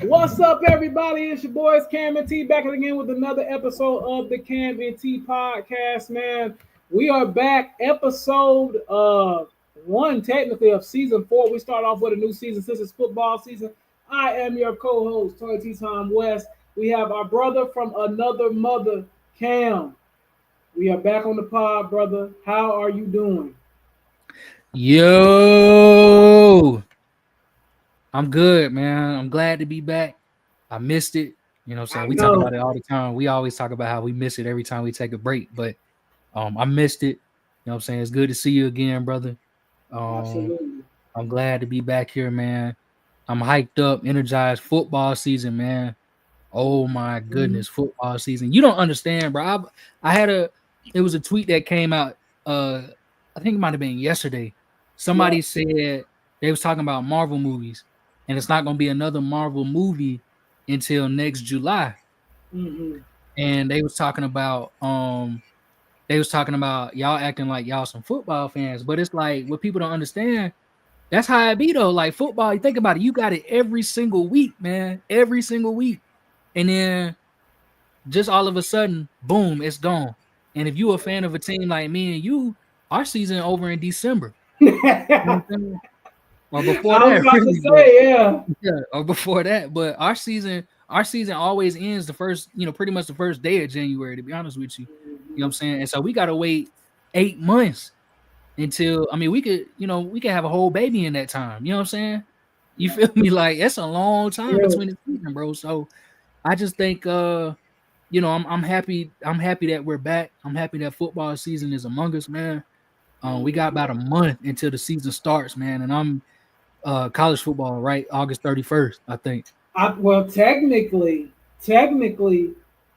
What's up, everybody? It's your boys Cam and T back again with another episode of the Cam and T podcast. Man, we are back, episode one, technically of season 4. We start off with a new season since it's football season. I am your co-host, Toy T Tom West. We have our brother from another mother, Cam. We are back on the pod, brother. How are you doing? Yo, I'm good, man. I'm glad to be back. I missed it. You know what I'm I saying? We talk know. about it all the time. We always talk about how we miss it every time we take a break, but I missed it. You know what I'm saying? It's good to see you again, brother. Um Absolutely. I'm glad to be back here, man. I'm hyped up, energized. Football season, man. Oh my Mhm. goodness, football season. You don't understand, bro. I had a it was a tweet that came out I think it might have been yesterday. Yeah. Somebody said they was talking about Marvel movies and it's not going to be another Marvel movie until next July. Hmm. And they was talking about y'all acting like y'all some football fans, but it's like what people don't understand. That's how it be though. Like football, you think about it, you got it every single week, man. Every single week. And then just all of a sudden, boom, it's gone. And if you a fan of a team like me and you, our season over in December. You know what I'm saying? Or before I was that, about to really, but say, yeah. yeah, or before that. But our season always ends the first, pretty much the first day of January, to be honest with you. You know what I'm saying? And so we gotta wait 8 months until we could have a whole baby in that time. You know what I'm saying? You Yeah. feel me? Like it's a long time Yeah. between the season, bro. So I just think I'm happy. I'm happy that we're back. I'm happy that football season is among us, man. We got about a month until the season starts, man, and I'm college football, right? August 31st, I think. Well, technically,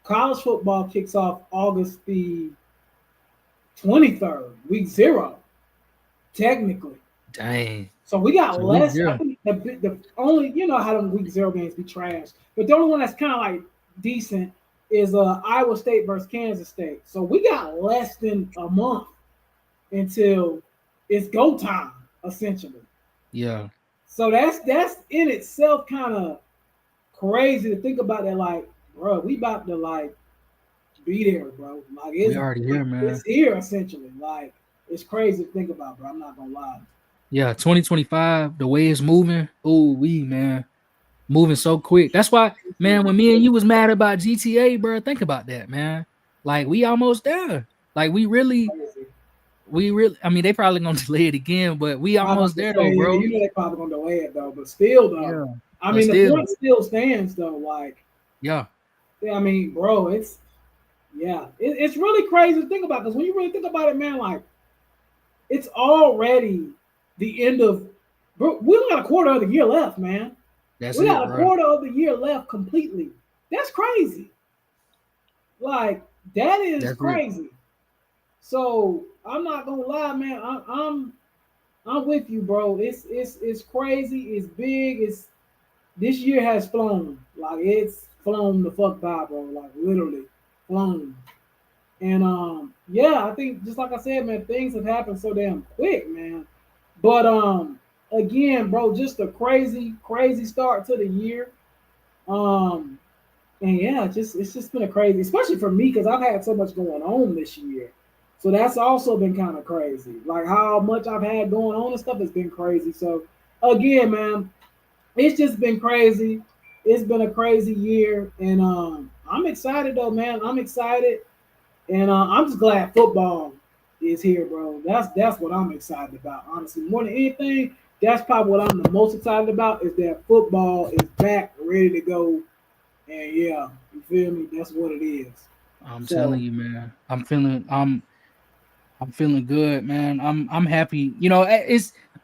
college football kicks off August the 23rd, week zero, technically. Dang. So we got So we less. I yeah. think the only, how them week zero games be trash, but the only one that's kind of like decent is Iowa State versus Kansas State. So we got less than a month until it's go time, essentially. Yeah. So that's in itself kind of crazy to think about that. Like, bro, we about to like be there, bro. Like We already here, it's man. here essentially. Like it's crazy to think about, bro. I'm not gonna lie. Yeah, 2025, the way it's moving. Oh, man. Moving so quick. That's why, man, when me and you was mad about GTA, bro, think about that, man. Like we almost there. Like Crazy. I mean, they probably gonna delay it again, but we I'm about almost to there say, though, yeah, bro. they probably gonna delay it though, but still though. Yeah. I But mean, the still, point still stands though. Like, yeah. yeah, I mean, bro, it's really crazy to think about because when you really think about it, man, like it's already the end of. Bro, we only got a quarter of the year left, man. That's We it, got a bro. quarter of the year left completely. That's crazy. Like that is That's it. crazy. So I'm not gonna lie, man. I'm with you, bro. It's crazy. It's big. It's this year has flown. Like it's flown the fuck by, bro. Like literally flown. And yeah, I think just like I said, man, things have happened so damn quick, man. But again, bro, just a crazy start to the year. Um, and yeah, just it's just been a crazy, especially for me because I've had so much going on this year. So that's also been kind of crazy. Like how much I've had going on and stuff has been crazy. So again, man, it's just been crazy. It's been a crazy year, and I'm excited though, man. I'm excited, and I'm just glad football is here, bro. That's what I'm excited about, honestly. More than anything, that's probably what I'm the most excited about is that football is back, ready to go, and yeah, you feel me? That's what it is. I'm So telling you, man. I'm feeling good, man. I'm happy.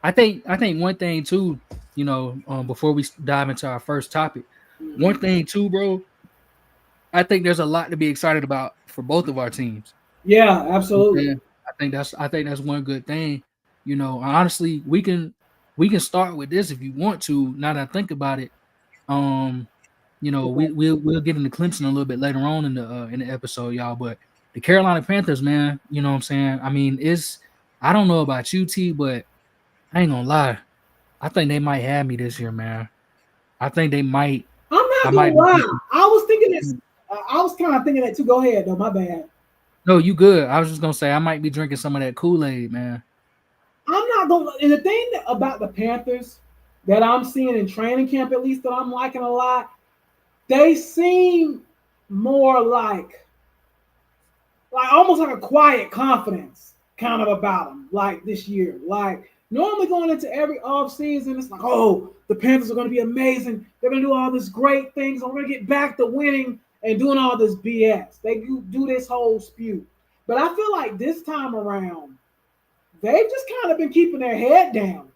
I think one thing too, before we dive into our first topic, one mhm. thing too, bro, I think there's a lot to be excited about for both of our teams. Yeah, You know what I'm absolutely. saying? I think that's one good thing. Honestly, we can start with this if you want to. Now that I think about it, um, Okay. we'll get into Clemson a little bit later on in the episode, y'all. But the Carolina Panthers, man, you know what I'm saying? I mean, it's I don't know about you, T, but I ain't gonna lie. I think they might have me this year, man. I think they might. I not gonna might be lie. drinking. I was thinking this. I was kind of thinking that too. Go ahead, though. My bad. No, you good. I was just gonna say I might be drinking some of that Kool-Aid, man. I'm not gonna. And the thing about the Panthers that I'm seeing in training camp, at least that I'm liking a lot, they seem more like almost like a quiet confidence kind of about them, like this year. Like normally going into every off season, it's like, oh, the Panthers are going to be amazing. They're going to do all this great things. I'm going to get back to winning and doing all this BS. They do this whole spew. But I feel like this time around, they've just kind of been keeping their head down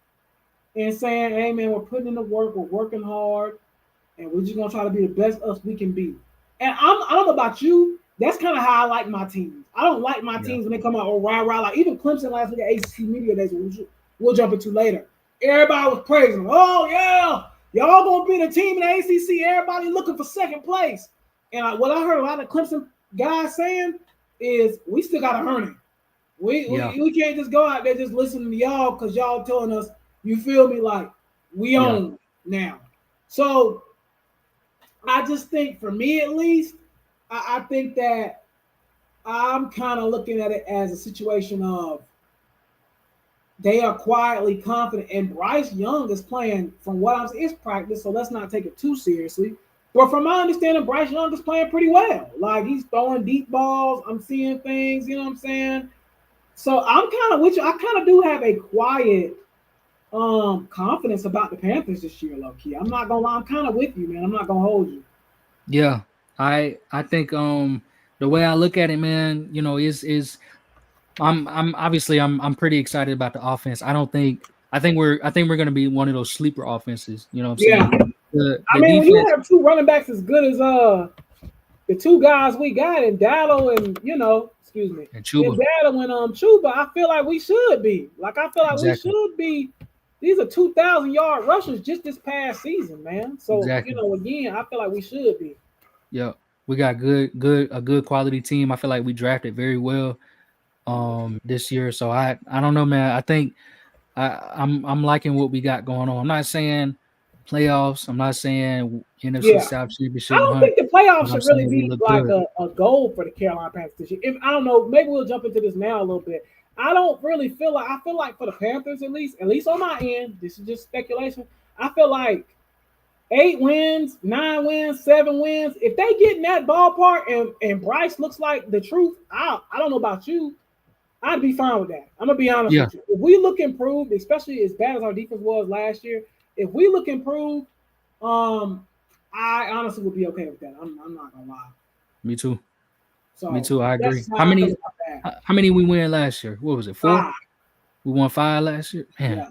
and saying, hey, man, we're putting in the work. We're working hard and we're just gonna try to be the best us we can be. And I don't know about you. That's kind of how I like my teams. I don't like my Yeah. teams when they come out or rah rah. Like even Clemson last week at ACC Media Days, which we'll jump into later. Everybody was praising them. Oh yeah, y'all gonna be the team in the ACC. Everybody looking for second place. And what I heard a lot of Clemson guys saying is we still gotta earn it. Yeah. We can't just go out there just listening to y'all because y'all telling us, you feel me, like we Yeah. own now. So I just think, for me at least, I think that I'm kind of looking at it as a situation of they are quietly confident, and Bryce Young is playing, from what I'm saying, it's practice, so let's not take it too seriously. But from my understanding, Bryce Young is playing pretty well. Like he's throwing deep balls, I'm seeing things, you know what I'm saying? So I'm kind of with you. I kind of do have a quiet confidence about the Panthers this year, low key. I'm not gonna lie, I'm kind of with you, man. I'm not gonna hold you. Yeah. I think the way I look at it, man, is I'm obviously I'm pretty excited about the offense. I think we're gonna be one of those sleeper offenses. You know what I'm Yeah, saying? The I mean, when you defense have two running backs as good as the two guys we got in Dowdle and excuse me, and in Chuba. Dowdle and Chuba, I feel like we should be. Like I feel like we Exactly. should be. These are 2,000-yard rushers just this past season, man. So Exactly. again, I feel like we should be. Yeah. We got a good quality team. I feel like we drafted very well this year. So I don't know, man. I think I'm liking what we got going on. I'm not saying playoffs. I'm not saying NFC Yeah. South I championship don't hunt, think the playoffs but I'm should really saying we be look like good. a goal for the Carolina Panthers this year. I don't know. Maybe we'll jump into this now a little bit. I don't really feel like I feel like for the Panthers at least on my end, this is just speculation. I feel like 8 wins, 9 wins, 7 wins. If they get in that ballpark and Bryce looks like the truth, I don't know about you. I'd be fine with that. I'm gonna be honest Yeah. with you. If we look improved, especially as bad as our defense was last year, if we look improved, um, I honestly would be okay with that. I'm not gonna lie. Me too. Me So too. I that's agree. just How how I feel many about that. how many we win last year? What was it? 4? Ah, We won 5 last year? Man. yeah.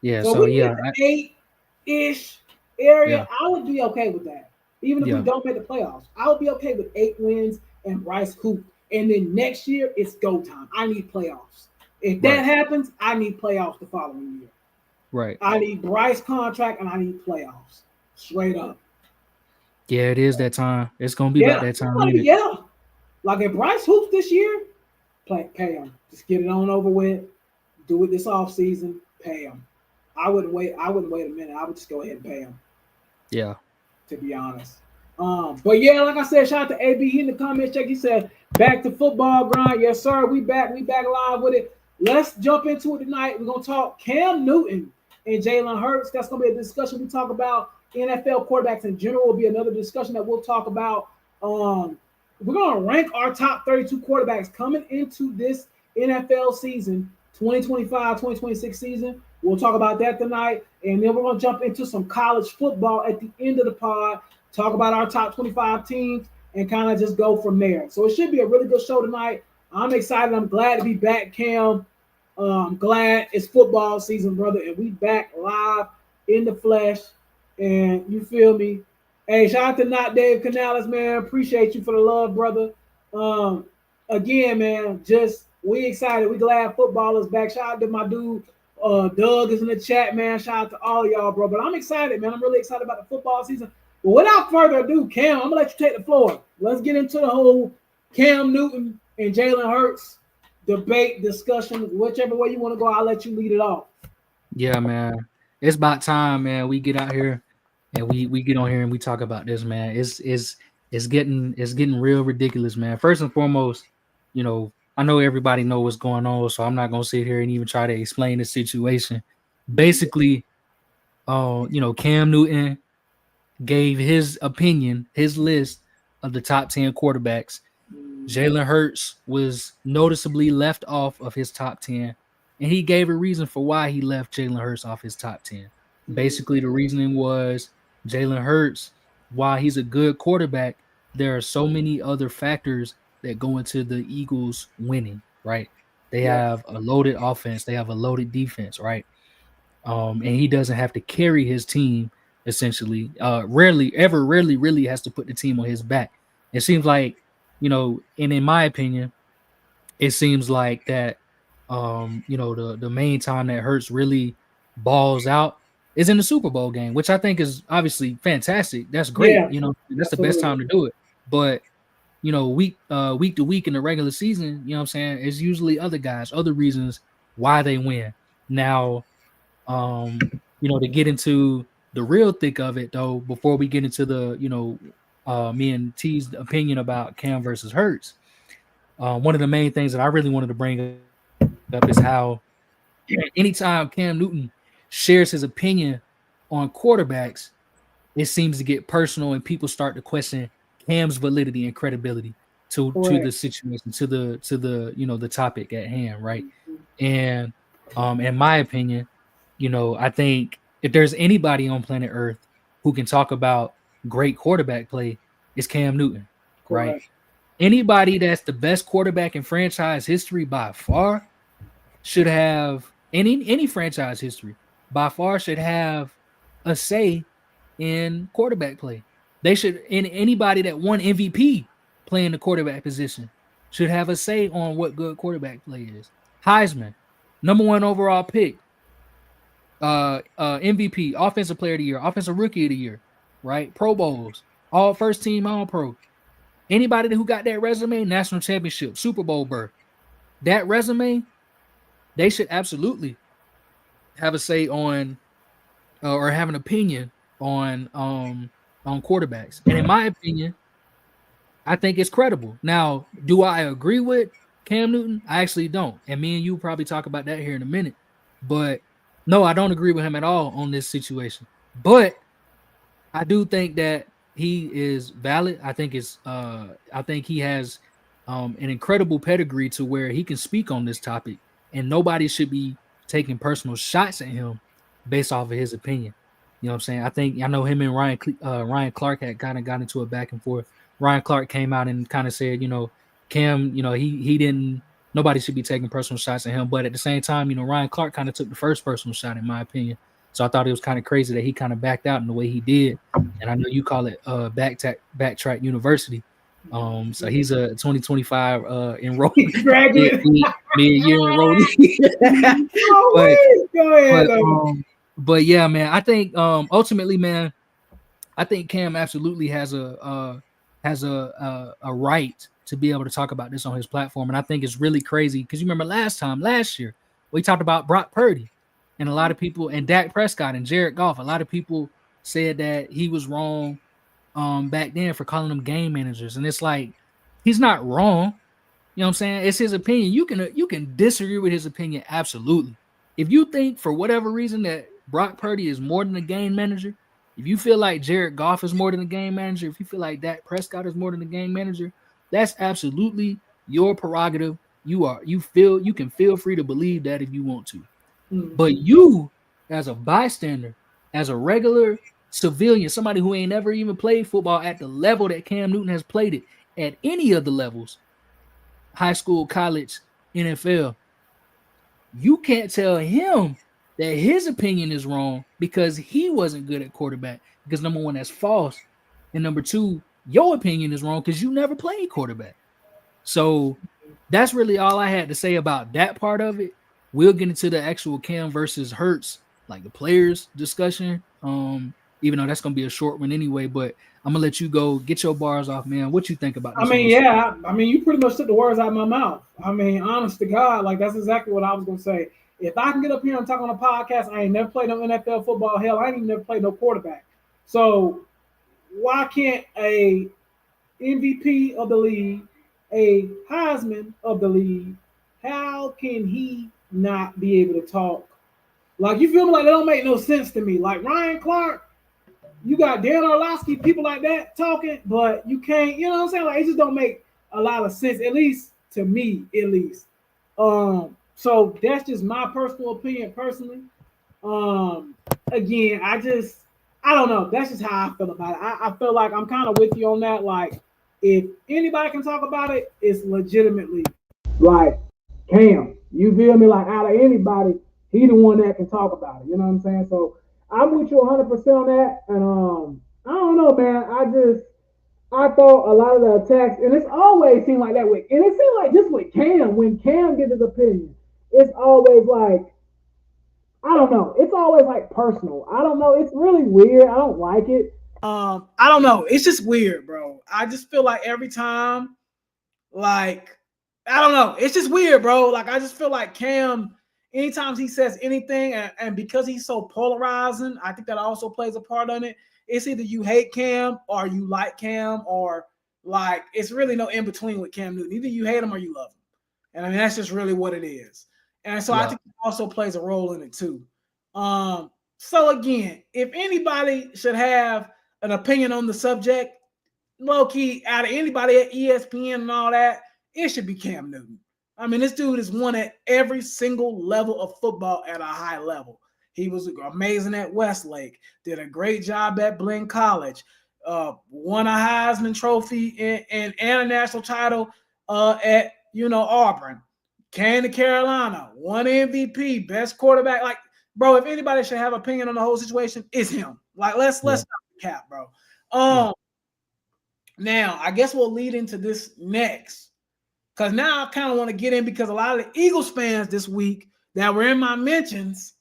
Yeah, So so we yeah, get the 8-ish area. yeah. I would be okay with that. Even if we Yeah. don't make the playoffs, I would be okay with 8 wins and Bryce Hoop. And then next year it's go time. I need playoffs. If that Right. happens, I need playoffs the following year. Right. I need Bryce contract and I need playoffs. Straight up. Yeah, it is that time. It's gonna be about Yeah. that It's time, gonna ain't be it? yeah. Like if Bryce hoops this year, pay him. Just get it on over with. Do it this off season. Pay him. I wouldn't wait a minute. I would just go ahead and pay him. Yeah. To be honest. But yeah, like I said, shout out to AB. He in the comments check. He said, back to football grind. Yes, sir. We back. We back live with it. Let's jump into it tonight. We're gonna talk Cam Newton and Jalen Hurts. That's gonna be a discussion. We talk about NFL quarterbacks in general. Will be another discussion that we'll talk about. We're gonna rank our top 32 quarterbacks coming into this NFL season, 2025-2026 season. We'll talk about that tonight. And then we're going to jump into some college football at the end of the pod, talk about our top 25 teams, and kind of just go from there. So it should be a really good show tonight. I'm excited. I'm glad to be back, Cam. I'm glad it's football season, brother, and we back live in the flesh. And you feel me? Hey, shout out to Not Dave Canales, man. Appreciate you for the love, brother. Um, Again, man, just we excited. We glad football is back. Shout out to my dude Doug is in the chat, man. Shout out to all y'all, bro. But I'm excited, man. I'm really excited about the football season. But without further ado, Cam, I'm gonna let you take the floor. Let's get into the whole Cam Newton and Jalen Hurts debate, discussion, whichever way you want to go. I'll let you lead it off. Yeah, man. It's about time, man. We get out here and we get on here and we talk about this, man. It's getting real ridiculous, man. First and foremost, I know everybody know what's going on, so I'm not gonna sit here and even try to explain the situation. Basically, Cam Newton gave his opinion, his list of the top 10 quarterbacks. Jalen Hurts was noticeably left off of his top 10, and he gave a reason for why he left Jalen Hurts off his top 10. Basically, the reasoning was Jalen Hurts, while he's a good quarterback, there are so many other factors that go into the Eagles winning, right? They Yep. have a loaded offense, they have a loaded defense, right? And he doesn't have to carry his team essentially. Rarely really has to put the team on his back. It seems like, and in my opinion, it seems like that the main time that Hurts really balls out is in the Super Bowl game, which I think is obviously fantastic. That's great. Yeah, That's the best absolutely. time to do it. But week to week in the regular season, you know what I'm saying, it's usually other guys, other reasons why they win. Now, to get into the real thick of it though, before we get into the, me and T's opinion about Cam versus Hurts, one of the main things that I really wanted to bring up is how anytime Cam Newton shares his opinion on quarterbacks, it seems to get personal and people start to question Cam's validity and credibility to the Correct. situation, to the the topic at hand, right? And in my opinion, I think if there's anybody on planet Earth who can talk about great quarterback play, it's Cam Newton, right? Correct. Anybody that's the best quarterback in franchise history by far should have any franchise history by far should have a say in quarterback play. They should, in anybody that won MVP playing the quarterback position should have a say on what good quarterback play is. Heisman, number one overall pick, MVP, offensive player of the year, offensive rookie of the year, right? Pro Bowls, all first team, all pro. Anybody who got that resume, national championship, Super Bowl berth, that resume, they should absolutely have a say on or have an opinion on quarterbacks. And in my opinion, I think it's credible. Now, do I agree with Cam Newton? I actually don't. And me and you probably talk about that here in a minute. But no, I don't agree with him at all on this situation. But I do think that he is valid. I think he has an incredible pedigree to where he can speak on this topic and nobody should be taking personal shots at him based off of his opinion. You know what I'm saying? I know him and Ryan Clark had kind of got into a back and forth. Ryan Clark came out and kind of said, Cam, he didn't, nobody should be taking personal shots at him. But at the same time, Ryan Clark kind of took the first personal shot, in my opinion. So I thought it was kind of crazy that he kind of backed out in the way he did. And I know you call it backtrack university. So he's a 2025 enrollee, Graduate. mid-year enrollee. Oh, but wait. Go ahead, but though. but yeah, man, I think ultimately, man, I think Cam absolutely has a right to be able to talk about this on his platform. And I think it's really crazy because you remember last year, we talked about Brock Purdy and a lot of people and Dak Prescott and Jared Goff. A lot of people said that he was wrong back then for calling them game managers. And it's like, he's not wrong. You know what I'm saying? It's his opinion. You can disagree with his opinion, absolutely. If you think for whatever reason that Brock Purdy is more than a game manager, if you feel like Jared Goff is more than a game manager, if you feel like Dak Prescott is more than a game manager, that's absolutely your prerogative. You can feel free to believe that if you want to. But you, as a bystander, as a regular civilian, somebody who ain't never even played football at the level that Cam Newton has played it at any of the levels, high school, college, NFL, you can't tell him that his opinion is wrong because he wasn't good at quarterback. Because number one, that's false. And number two, your opinion is wrong because you never played quarterback. So that's really all I had to say about that part of it. We'll get into the actual Cam versus Hurts, like the players discussion. Even though that's gonna be a short one anyway, but I'm gonna let you go get your bars off, man. What you think about I this mean, whole yeah. I mean, you pretty much took the words out of my mouth. I mean, honest to God, like that's exactly what I was gonna say. If I can get up here and talk on a podcast, I ain't never played no NFL football. Hell, I ain't even never played no quarterback. So why can't a MVP of the league, a Heisman of the league, how can he not be able to talk? Like, you feel me? Like, that don't make no sense to me. Like Ryan Clark, you got Dan Orlovsky, people like that talking, but you can't, you know what I'm saying? Like, it just don't make a lot of sense, at least to me, at least. So that's just my personal opinion, personally. Um, Again, I don't know. That's just how I feel about it. I feel like I'm kind of with you on that. Like, if anybody can talk about it, it's legitimately like Cam. You feel me? Like, out of anybody, he the one that can talk about it. You know what I'm saying? So I'm with you 100% on that. And I don't know, man. I thought a lot of the attacks, and it's always seemed like that with, and it seemed like just with Cam, when Cam gives his opinion, it's always like, I don't know. It's always like personal. I don't know. It's really weird. I don't like it. I don't know. It's just weird, bro. I just feel like every time, like, I don't know. It's just weird, bro. Like, I just feel like Cam, anytime he says anything, and because he's so polarizing, I think that also plays a part on it. It's either you hate Cam or you like Cam, or like, it's really no in between with Cam Newton. Either you hate him or you love him. And I mean, that's just really what it is. And so I Yeah. think it also plays a role in it too. So again, if anybody should have an opinion on the subject, low key, out of anybody at ESPN and all that, it should be Cam Newton. I mean, this dude has won at every single level of football at a high level. He was amazing at Westlake, did a great job at Blinn College, won a Heisman Trophy and a national title at Auburn. Came to Carolina, won MVP, best quarterback. Like, bro, if anybody should have opinion on the whole situation, it's him. Like, let's Yeah. stop the cap, bro. Yeah. Now, I guess we'll lead into this next. Because now I kind of want to get in, because a lot of the Eagles fans this week that were in my mentions,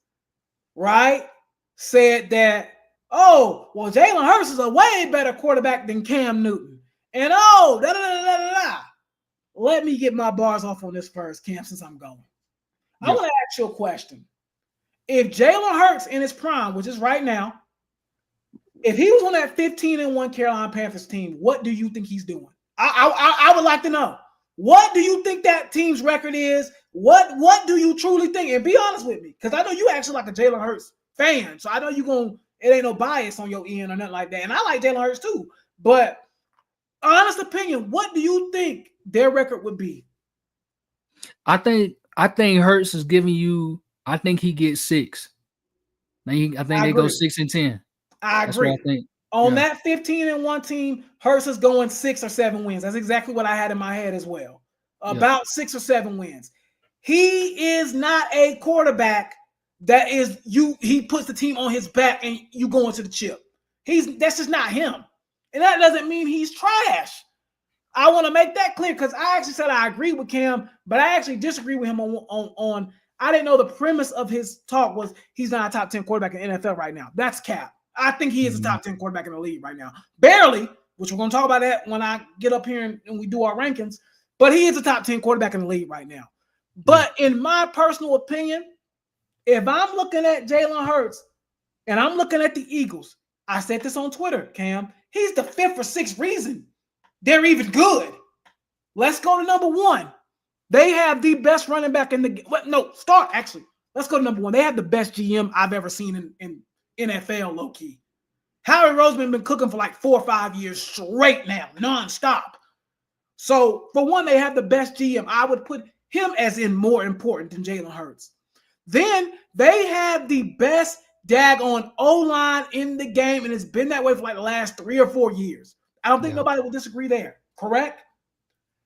right, said that, oh, well, Jalen Hurts is a way better quarterback than Cam Newton. And oh, da da da da da da. Let me get my bars off on this first, Cam, since I'm going. I Yeah. want to ask you a question. If Jalen Hurts in his prime, which is right now, if he was on that 15-1 Carolina Panthers team, what do you think he's doing? I would like to know. What do you think that team's record is? What do you truly think? And be honest with me, because I know you actually like a Jalen Hurts fan, so I know it ain't no bias on your end or nothing like that. And I like Jalen Hurts too. But honest opinion, what do you think their record would be? I think Hurts is giving you. I think he gets 6. I think they go 6-10. I That's what agree. I think. On that 15-1 team, Hurts is going 6 or 7 wins. That's exactly what I had in my head as well. About 6 or 7 wins. He is not a quarterback that is he puts the team on his back and you go into the chip. That's just not him. And that doesn't mean he's trash. I want to make that clear, because I actually said I agree with Cam, but I actually disagree with him on I didn't know the premise of his talk was he's not a top 10 quarterback in the NFL right now. That's cap. I think he is a top 10 quarterback in the league right now. Barely, which we're going to talk about that when I get up here and we do our rankings, but he is a top 10 quarterback in the league right now. But in my personal opinion, if I'm looking at Jalen Hurts and I'm looking at the Eagles, I said this on Twitter, Cam, he's the 5th or 6th reason they're even good. Let's go to number 1. They have the best running back in the actually. Let's go to number 1. They have the best GM I've ever seen in NFL, low key. Howie Roseman been cooking for like 4 or 5 years straight now, nonstop. So for one, they have the best GM. I would put him as in more important than Jalen Hurts. Then they have the best daggone O-line in the game, and it's been that way for like the last 3 or 4 years. I don't think nobody will disagree there, correct?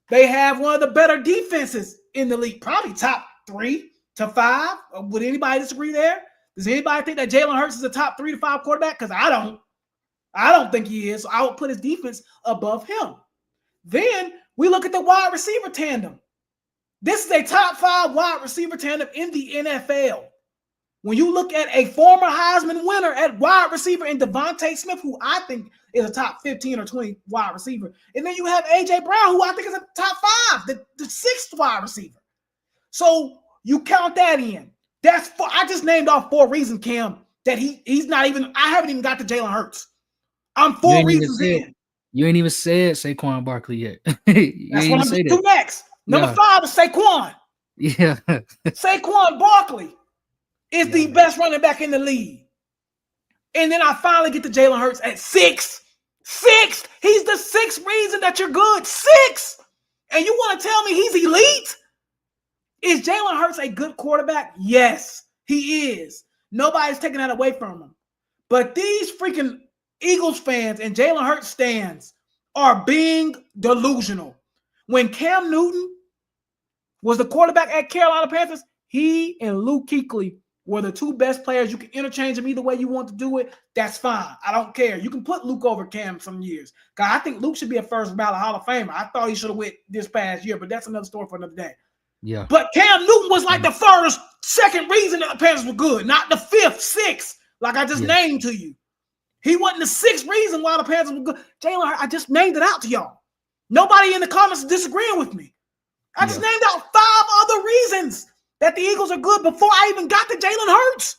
They have one of the better defenses in the league, probably top 3 to 5. Would anybody disagree there? Does anybody think that Jalen Hurts is a top 3 to 5 quarterback? Because I don't. I don't think he is. So I would put his defense above him. Then we look at the wide receiver tandem. This is a top 5 wide receiver tandem in the NFL. When you look at a former Heisman winner at wide receiver in Devontae Smith, who I think is a top 15 or 20 wide receiver, and then you have A.J. Brown, who I think is a top 5, the 6th wide receiver. So you count that in. I just named off 4 reasons, Cam, that he's not even. I haven't even got to Jalen Hurts. I'm You 4 ain't even reasons said in. you ain't even said Saquon Barkley yet. You That's ain't what even I'm say getting that. to next. Number Yeah. 5 is Saquon. Yeah. Saquon Barkley is Yeah, the man. best running back in the league. And then I finally get to Jalen Hurts at 6. 6. He's the 6th reason that you're good. 6. And you want to tell me he's elite? Is Jalen Hurts a good quarterback? Yes, he is. Nobody's taking that away from him. But these freaking Eagles fans and Jalen Hurts stands are being delusional. When Cam Newton was the quarterback at Carolina Panthers, he and Luke Kuechly were the 2 best players. You can interchange them either way you want to do it. That's fine. I don't care. You can put Luke over Cam some years. God, I think Luke should be a first ballot Hall of Famer. I thought he should have went this past year, but that's another story for another day. Yeah. But Cam Newton was like the first, second reason that the Panthers were good, not the 5th, 6th, like I just named to you. He wasn't the 6th reason why the Panthers were good. Jalen Hurts, I just named it out to y'all. Nobody in the comments is disagreeing with me. I just named out 5 other reasons that the Eagles are good before I even got to Jalen Hurts,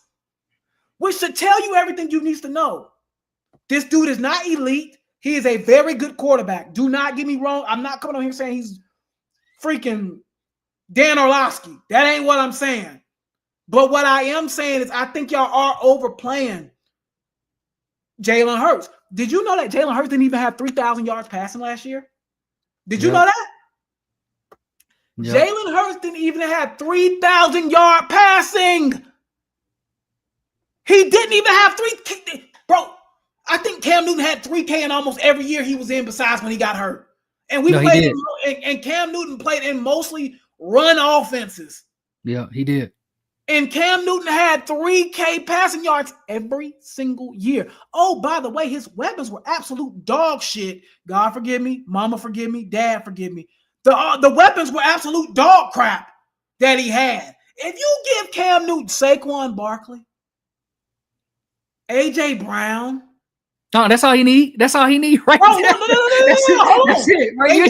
which should tell you everything you need to know. This dude is not elite. He is a very good quarterback. Do not get me wrong. I'm not coming on here saying he's freaking Dan Orlovsky. That ain't what I'm saying. But what I am saying is I think y'all are overplaying Jalen Hurts. Did you know that Jalen Hurts didn't even have 3,000 yards passing last year? Did you know that? Yep. Jalen Hurts didn't even have 3,000 yard passing. He didn't even have 3K. Bro, I think Cam Newton had 3K in almost every year he was in besides when he got hurt. And and Cam Newton played in mostly run offenses. Yeah, he did. And Cam Newton had 3K passing yards every single year. Oh, by the way, his weapons were absolute dog shit. God forgive me. Mama forgive me. Dad forgive me. The weapons were absolute dog crap that he had. If you give Cam Newton Saquon Barkley, A.J. Brown. No, that's all he need. That's all he need right there. No. Hold on. That's it. Right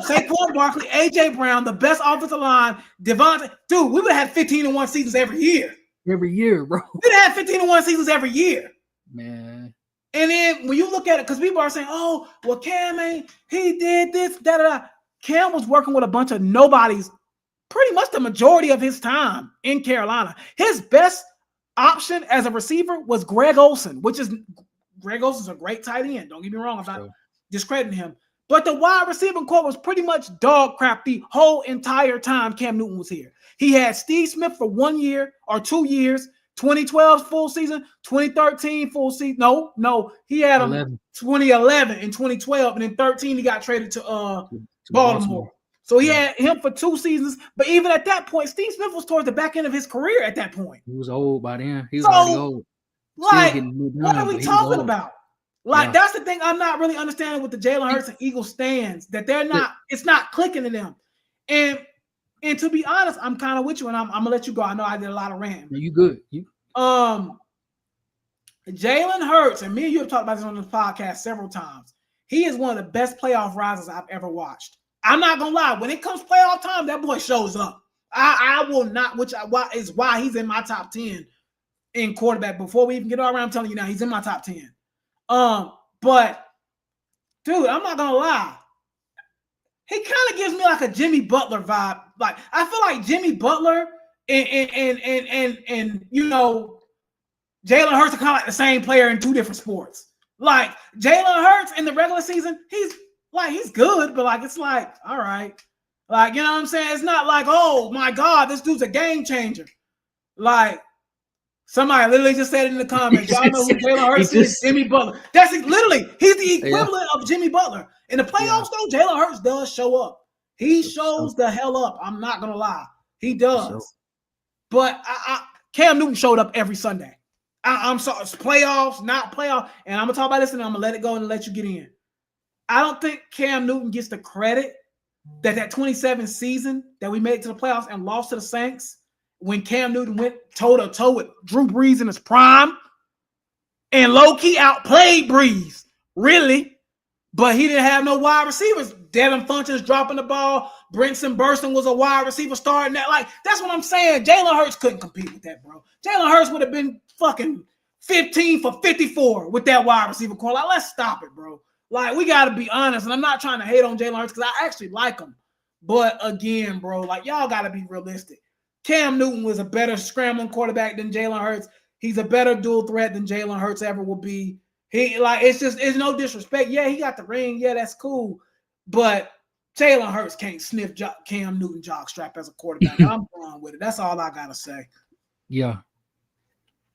Saquon Barkley, A.J. Brown, the best offensive line, Devontae. Dude, we would have had 15-1 seasons every year. Every year, bro. We'd have had 15-1 seasons every year. Man. And then when you look at it, because people are saying, oh, well, Cam ain't, he did this, da-da-da. Cam was working with a bunch of nobodies pretty much the majority of his time in Carolina. His best option as a receiver was Greg Olsen, Greg Olsen's a great tight end. Don't get me wrong. I'm not discrediting him. But the wide receiving core was pretty much dog crap the whole entire time Cam Newton was here. He had Steve Smith for 1 year or 2 years, 2012 full season, 2013 full season. No. He had him 2011 and 2012. And in 2013, he got traded to Baltimore. So he had him for 2 seasons. But even at that point, Steve Smith was towards the back end of his career at that point. He was old by then. He was already old. Like, what are we talking about? Like, that's the thing I'm not really understanding with the Jalen Hurts and Eagles stands, that they're not, it's not clicking to them. And to be honest, I'm kind of with you, and I'm gonna let you go. I know I did a lot of ranting. You good. Jalen Hurts, and me and you have talked about this on this podcast several times. He is one of the best playoff risers I've ever watched. I'm not gonna lie, when it comes playoff time, that boy shows up. I will not, which is why he's in my top 10 in quarterback. Before we even get all around, I'm telling you now, he's in my top 10. But dude, I'm not gonna lie. He kind of gives me like a Jimmy Butler vibe. Like, I feel like Jimmy Butler and you know, Jalen Hurts are kind of like the same player in 2 different sports. Like, Jalen Hurts in the regular season, he's good, but like, it's like, all right. Like, you know what I'm saying? It's not like, oh my God, this dude's a game changer. Like, somebody literally just said it in the comments. Y'all know who Jalen Hurts is? Jimmy Butler. That's literally, he's the equivalent of Jimmy Butler. In the playoffs, though, Jalen Hurts does show up. He shows the hell up. I'm not going to lie. He does. But Cam Newton showed up every Sunday. I'm sorry. It's playoffs, not playoffs. And I'm going to talk about this, and I'm going to let it go and let you get in. I don't think Cam Newton gets the credit that 27 season that we made it to the playoffs and lost to the Saints, when Cam Newton went toe-to-toe with Drew Brees in his prime and low-key outplayed Brees, really, but he didn't have no wide receivers. Devin Funchess dropping the ball. Brinson Burston was a wide receiver starting that. Like, that's what I'm saying. Jalen Hurts couldn't compete with that, bro. Jalen Hurts would have been fucking 15 for 54 with that wide receiver core. Like, let's stop it, bro. Like, we got to be honest. And I'm not trying to hate on Jalen Hurts because I actually like him. But again, bro, like, y'all got to be realistic. Cam Newton was a better scrambling quarterback than Jalen Hurts. He's a better dual threat than Jalen Hurts ever will be. It's no disrespect. Yeah, he got the ring. Yeah, that's cool. But Jalen Hurts can't sniff Cam Newton jockstrap as a quarterback. I'm going with it. That's all I got to say. Yeah.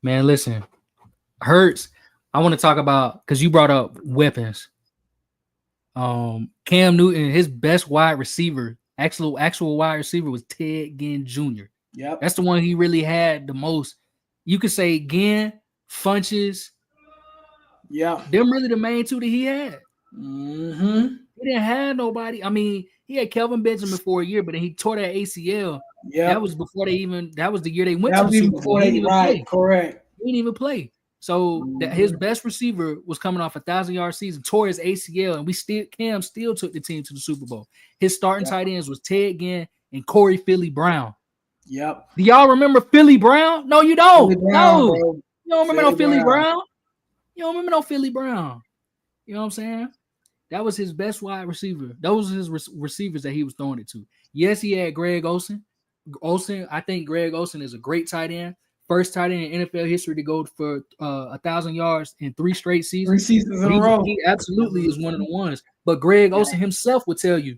Man, listen. Hurts, I want to talk about, because you brought up weapons. Cam Newton, his best wide receiver, actual wide receiver was Ted Ginn Jr. Yep. That's the one he really had the most. You could say Ginn, Funches. Yeah. Them really the main two that he had. Mm-hmm. He didn't have nobody. I mean, he had Kelvin Benjamin for a year, but then he tore that ACL. Yeah. That was before that was the year they went that to the Super Bowl. Right, correct. He didn't even play. So that his best receiver was coming off a 1,000-yard season, tore his ACL, and Cam still took the team to the Super Bowl. His starting tight ends was Ted Ginn and Corey Philly Brown. Yep. Do y'all remember Philly Brown? No, you don't. Brown, no, bro. You don't remember no Philly Brown. You don't remember no Philly Brown. You know what I'm saying? That was his best wide receiver. Those are his receivers that he was throwing it to. Yes, he had Greg Olsen. I think Greg Olsen is a great tight end. First tight end in NFL history to go for 1,000 yards in 3 straight seasons. 3 seasons in a row. He absolutely is one of the ones. But Greg Olsen himself would tell you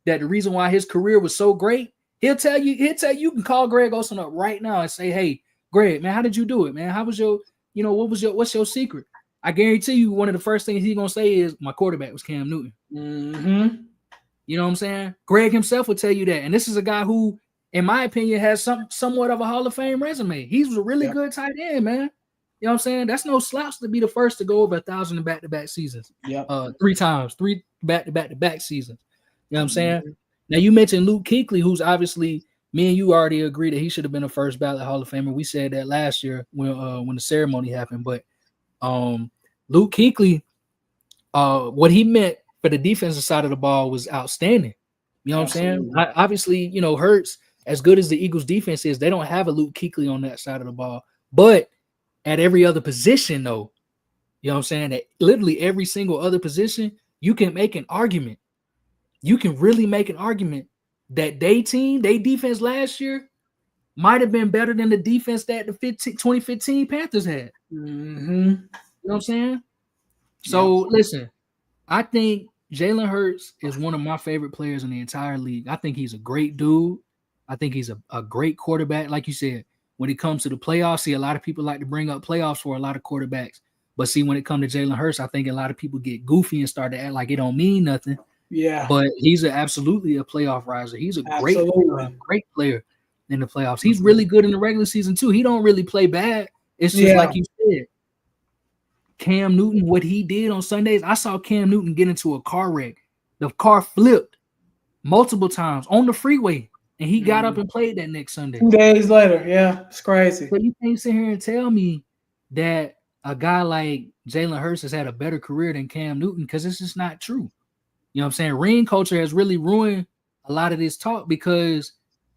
that the reason why his career was so great, he'll tell you you can call Greg Olsen up right now and say, hey, Greg, man, how did you do it, man? How was what's your secret? I guarantee you one of the first things he's going to say is my quarterback was Cam Newton. Mm-hmm. You know what I'm saying? Greg himself would tell you that. And this is a guy who, in my opinion, has somewhat of a Hall of Fame resume. He's a really good tight end, man. You know what I'm saying? That's no slouch to be the first to go over 1,000 in back-to-back seasons. 3 times, 3 back-to-back seasons. You know what I'm saying? Mm-hmm. Now, you mentioned Luke Kuechly, who's obviously, me and you already agree that he should have been a first ballot Hall of Famer. We said that last year when the ceremony happened. But Luke Kuechly, what he meant for the defensive side of the ball was outstanding. You know what I'm saying? Obviously, Hurts, as good as the Eagles defense is, they don't have a Luke Kuechly on that side of the ball. But at every other position, though, you know what I'm saying? At literally every single other position, you can make an argument. You can really make an argument that they defense last year might have been better than the defense that the 2015 Panthers had. Mm-hmm. You know what I'm saying? So, listen, I think Jalen Hurts is one of my favorite players in the entire league. I think he's a great dude. I think he's a great quarterback. Like you said, when it comes to the playoffs, see, a lot of people like to bring up playoffs for a lot of quarterbacks. But see, when it comes to Jalen Hurts, I think a lot of people get goofy and start to act like it don't mean nothing. Yeah. But he's absolutely a playoff riser. He's a great player in the playoffs. He's really good in the regular season, too. He don't really play bad. It's just like you said. Cam Newton, what he did on Sundays, I saw Cam Newton get into a car wreck. The car flipped multiple times on the freeway, and he got up and played that next Sunday. 2 days later, it's crazy. But you can't sit here and tell me that a guy like Jalen Hurts has had a better career than Cam Newton, because it's just not true. You know what I'm saying? Ring culture has really ruined a lot of this talk, because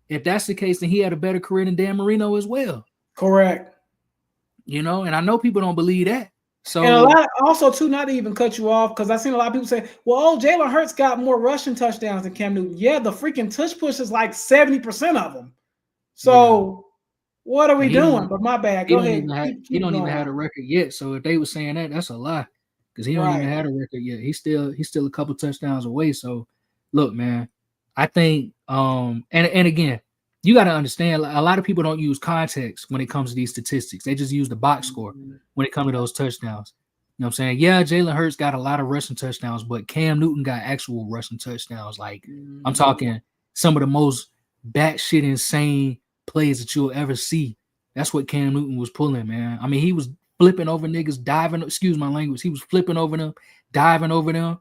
if that's the case, then he had a better career than Dan Marino as well. Correct. And I know people don't believe that. So, and a lot also too, not to even cut you off, because I've seen a lot of people say, well, Jalen Hurts got more rushing touchdowns than Cam Newton. Yeah, the freaking touch push is like 70% of them. So what are we doing? But my bad. Go ahead. He don't even have a record yet. So if they were saying that, that's a lie, because he don't even have a record yet. He's still a couple touchdowns away. So look, man, I think and again, you got to understand, a lot of people don't use context when it comes to these statistics. They just use the box score when it comes to those touchdowns. You know what I'm saying? Yeah, Jalen Hurts got a lot of rushing touchdowns, but Cam Newton got actual rushing touchdowns. Like, I'm talking some of the most batshit insane plays that you'll ever see. That's what Cam Newton was pulling, man. I mean, he was flipping over niggas, diving, excuse my language. He was flipping over them, diving over them.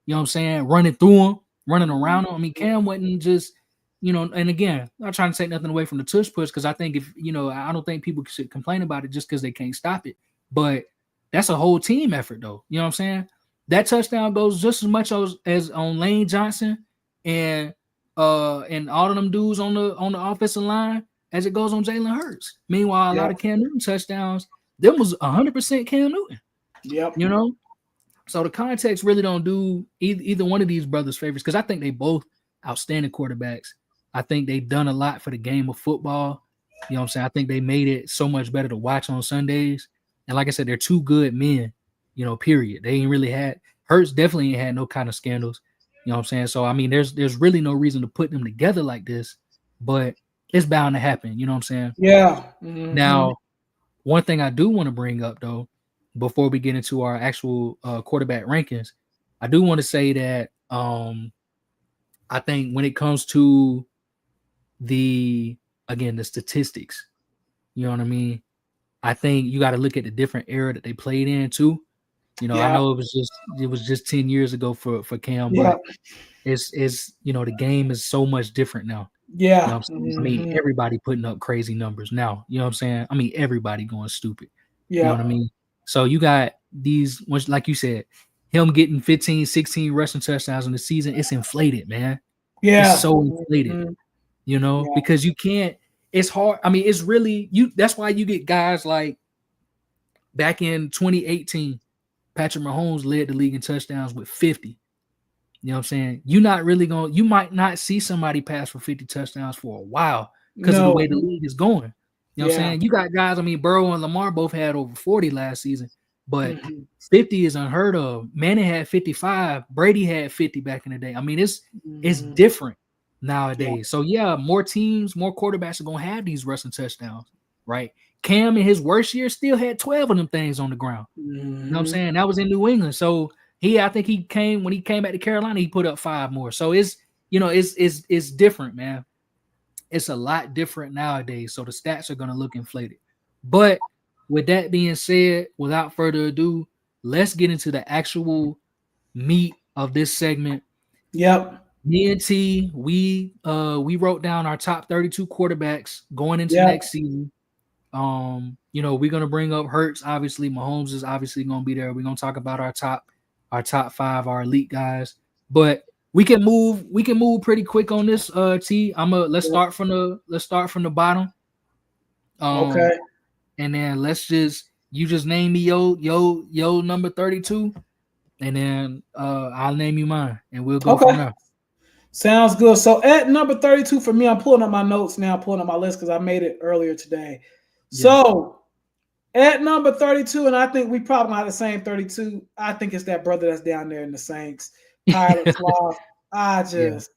You know what I'm saying? Running through them, running around them. I mean, Cam wasn't just, and again, I'm not trying to take nothing away from the tush push, because I think I don't think people should complain about it just because they can't stop it. But that's a whole team effort, though. You know what I'm saying? That touchdown goes just as much as on Lane Johnson and all of them dudes on the offensive line as it goes on Jalen Hurts. Meanwhile, a lot of Cam Newton touchdowns, them was 100% Cam Newton. Yep. You know, so the context really don't do either one of these brothers favors because I think they both outstanding quarterbacks. I think they've done a lot for the game of football. You know what I'm saying? I think they made it so much better to watch on Sundays. And like I said, they're two good men, you know, period. They ain't really had Hurts definitely ain't had no kind of scandals. You know what I'm saying? So I mean, there's really no reason to put them together like this, but it's bound to happen. You know what I'm saying? Yeah. Mm-hmm. Now, one thing I do want to bring up though, before we get into our actual quarterback rankings, I do want to say that I think when it comes to the statistics, you know what I mean? I think you got to look at the different era that they played in too. You know, I know it was just 10 years ago for Cam, but it's you know, the game is so much different now. Yeah. You know what I'm saying? I mean, everybody putting up crazy numbers now. You know what I'm saying? I mean, everybody going stupid. Yeah. You know what I mean? So you got these, like you said, him getting 15, 16 rushing touchdowns in the season. It's inflated, man. Yeah. It's so inflated, you know, because you can't, it's hard. I mean, it's really, that's why you get guys like back in 2018, Patrick Mahomes led the league in touchdowns with 50. You know what I'm saying? You might not see somebody pass for 50 touchdowns for a while because of the way the league is going. You know what I'm saying? You got guys, I mean, Burrow and Lamar both had over 40 last season, but 50 is unheard of. Manning had 55. Brady had 50 back in the day. I mean, it's different nowadays. So, yeah, more teams, more quarterbacks are going to have these rushing touchdowns, right? Cam in his worst year still had 12 of them things on the ground. You know what I'm saying? That was in New England. So, I think when he came back to Carolina, he put up 5 more. So, it's different, man. It's a lot different nowadays. So the stats are going to look inflated. But with that being said, without further ado, let's get into the actual meat of this segment. Yep. Me and T, we wrote down our top 32 quarterbacks going into next season. You know, we're going to bring up Hurts. Obviously, Mahomes is obviously going to be there. We're going to talk about our top 5, our elite guys. But we can move pretty quick on this. T. Let's start from the bottom. Okay. And then you just name me yo number 32, and then I'll name you mine, and we'll go from there. Sounds good. So at number 32 for me, I'm pulling up my notes now, pulling up my list because I made it earlier today. Yeah. So at number 32, and I think we probably have the same 32. I think it's that brother that's down there in the Saints. Pilot Sloth. I'm just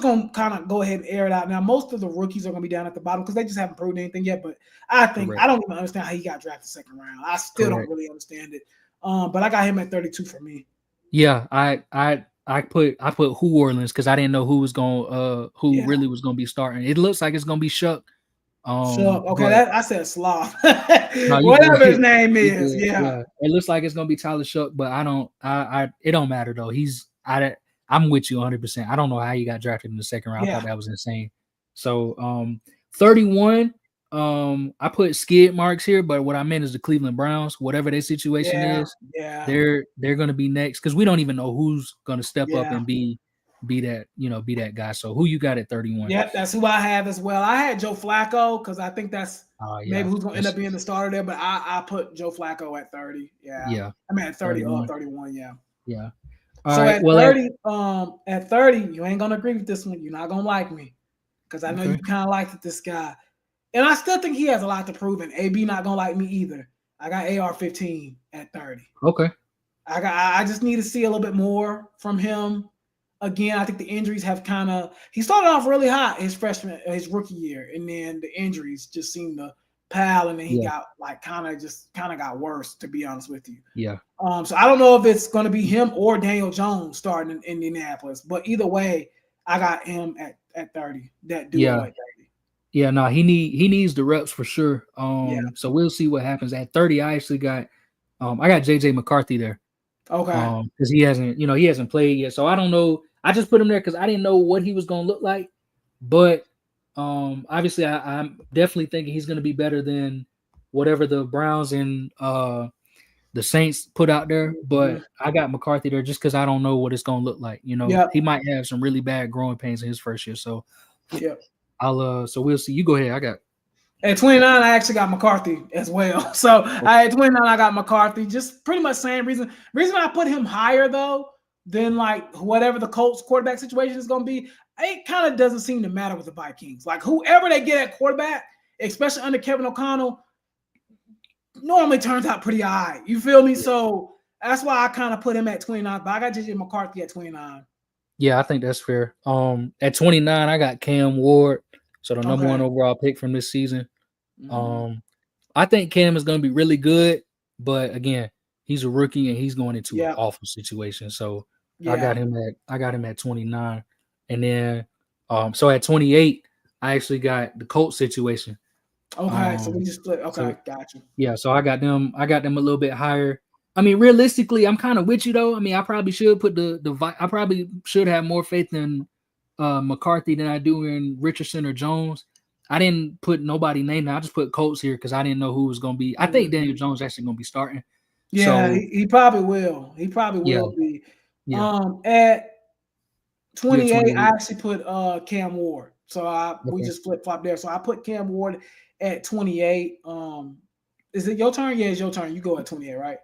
gonna kind of go ahead and air it out now. Most of the rookies are gonna be down at the bottom because they just haven't proven anything yet. But I think I don't even understand how he got drafted second round. I still don't really understand it. But I got him at 32 for me. Yeah, I put New Orleans because I didn't know who was really was gonna be starting. It looks like it's gonna be Shuck. Okay, I said Sloth. Whatever his name is. Yeah. It looks like it's gonna be Tyler Shuck, but it don't matter though. I'm with you 100%. I don't know how he got drafted in the second round. I thought that was insane. So 31, I put skid marks here, but what I meant is the Cleveland Browns, whatever their situation is, they're gonna be next because we don't even know who's gonna step up and be that guy. So who you got at 31? Yep, that's who I have as well. I had Joe Flacco because I think that's maybe who's gonna end up being the starter there, but I put Joe Flacco at 30. Yeah. I mean at 30 or 31, Yeah. So at 30, at 30, you ain't gonna agree with this one. You're not gonna like me because I know you kind of liked this guy, and I still think he has a lot to prove. And AB not gonna like me either. I got AR-15 at 30. Okay. I just need to see a little bit more from him. Again, I think the injuries have he started off really hot his rookie year, and then the injuries just seemed to pal, and then he got kind of got worse, to be honest with you. Yeah. So I don't know if it's going to be him or Daniel Jones starting in Indianapolis, but either way, I got him at 30. That dude at 30. Yeah, no, he needs the reps for sure. So we'll see what happens at 30. I actually got I got JJ McCarthy there. Okay. Because he hasn't played yet, so I don't know. I just put him there because I didn't know what he was going to look like, but obviously I'm definitely thinking he's going to be better than whatever the Browns and the Saints put out there. But I got McCarthy there just because I don't know what it's going to look like. He might have some really bad growing pains in his first year. So so we'll see. You go ahead. I got At 29, I actually got McCarthy as well. So at 29, I got McCarthy. Just pretty much same reason. Reason I put him higher though than like whatever the Colts quarterback situation is going to be. It kind of doesn't seem to matter with the Vikings. Like whoever they get at quarterback, especially under Kevin O'Connell, normally turns out pretty high. You feel me? Yeah. So that's why I kind of put him at 29. But I got JJ McCarthy at 29. Yeah, I think that's fair. At 29, I got Cam Ward. So the number one overall pick from this season. I think Cam is going to be really good, but again, he's a rookie and he's going into an awful situation. So I got him at 29, and then so at 28, I actually got the Colts situation. Okay, so we just split. Okay, so, gotcha. Yeah, so I got them a little bit higher. I mean, realistically, I'm kind of with you though. I mean, I probably should put I probably should have more faith in McCarthy than I do in Richardson or Jones. I didn't put nobody named. I just put Colts here because I didn't know who was going to be. I think Daniel Jones actually going to be starting. Yeah, so, he probably will. He probably will be. Yeah. At 28, I actually put Cam Ward. So we just flip-flop there. So I put Cam Ward at 28. Is it your turn? Yeah, it's your turn. You go at 28, right?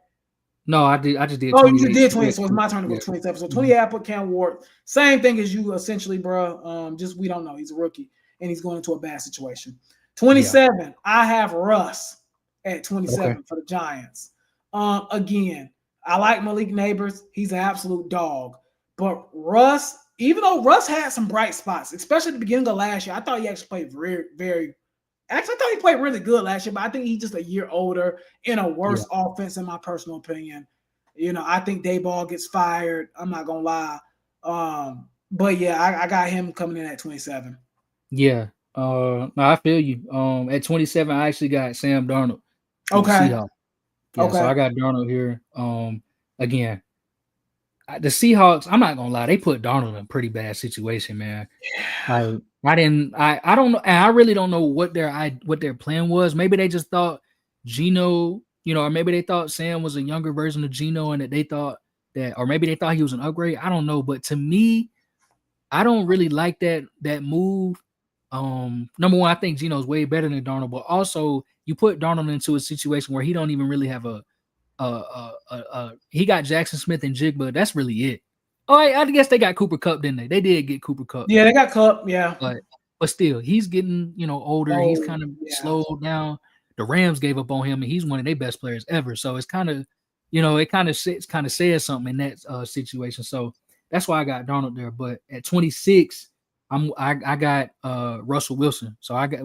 No, I just did. Oh, you did 20. So it's my turn to go 27. So 28, I put Cam Ward. Same thing as you, essentially, bro. Just we don't know. He's a rookie. And he's going into a bad situation. 27, I have Russ at 27 for the Giants. Again, I like Malik Neighbors. He's an absolute dog. But Russ, even though Russ had some bright spots, especially at the beginning of last year, I thought he actually played I thought he played really good last year, but I think he's just a year older in a worse offense, in my personal opinion. You know, I think Dayball gets fired. I'm not going to lie. But yeah, I got him coming in at 27. Yeah, no, I feel you. At 27, I actually got Sam Darnold. Okay. Yeah, so I got Darnold here. Again, the Seahawks. I'm not gonna lie, they put Darnold in a pretty bad situation, man. Yeah. I don't know, and I really don't know what their plan was. Maybe they just thought Geno, or maybe they thought Sam was a younger version of Geno, and that they thought that, or maybe they thought he was an upgrade. I don't know, but to me, I don't really like that move. Number one, I think Geno's way better than Darnold, but also you put Darnold into a situation where he don't even really have he got Jackson Smith and Jigba. That's really it. Oh, I guess they got Cooper Kupp, didn't they? They did get Cooper Kupp. Yeah, they got Kupp. Yeah, but still, he's getting older. He's kind of slowed down. The Rams gave up on him, and he's one of their best players ever. So it's kind of, it kind of says something in that situation. So that's why I got Darnold there. But at 26. I got Russell Wilson. So I got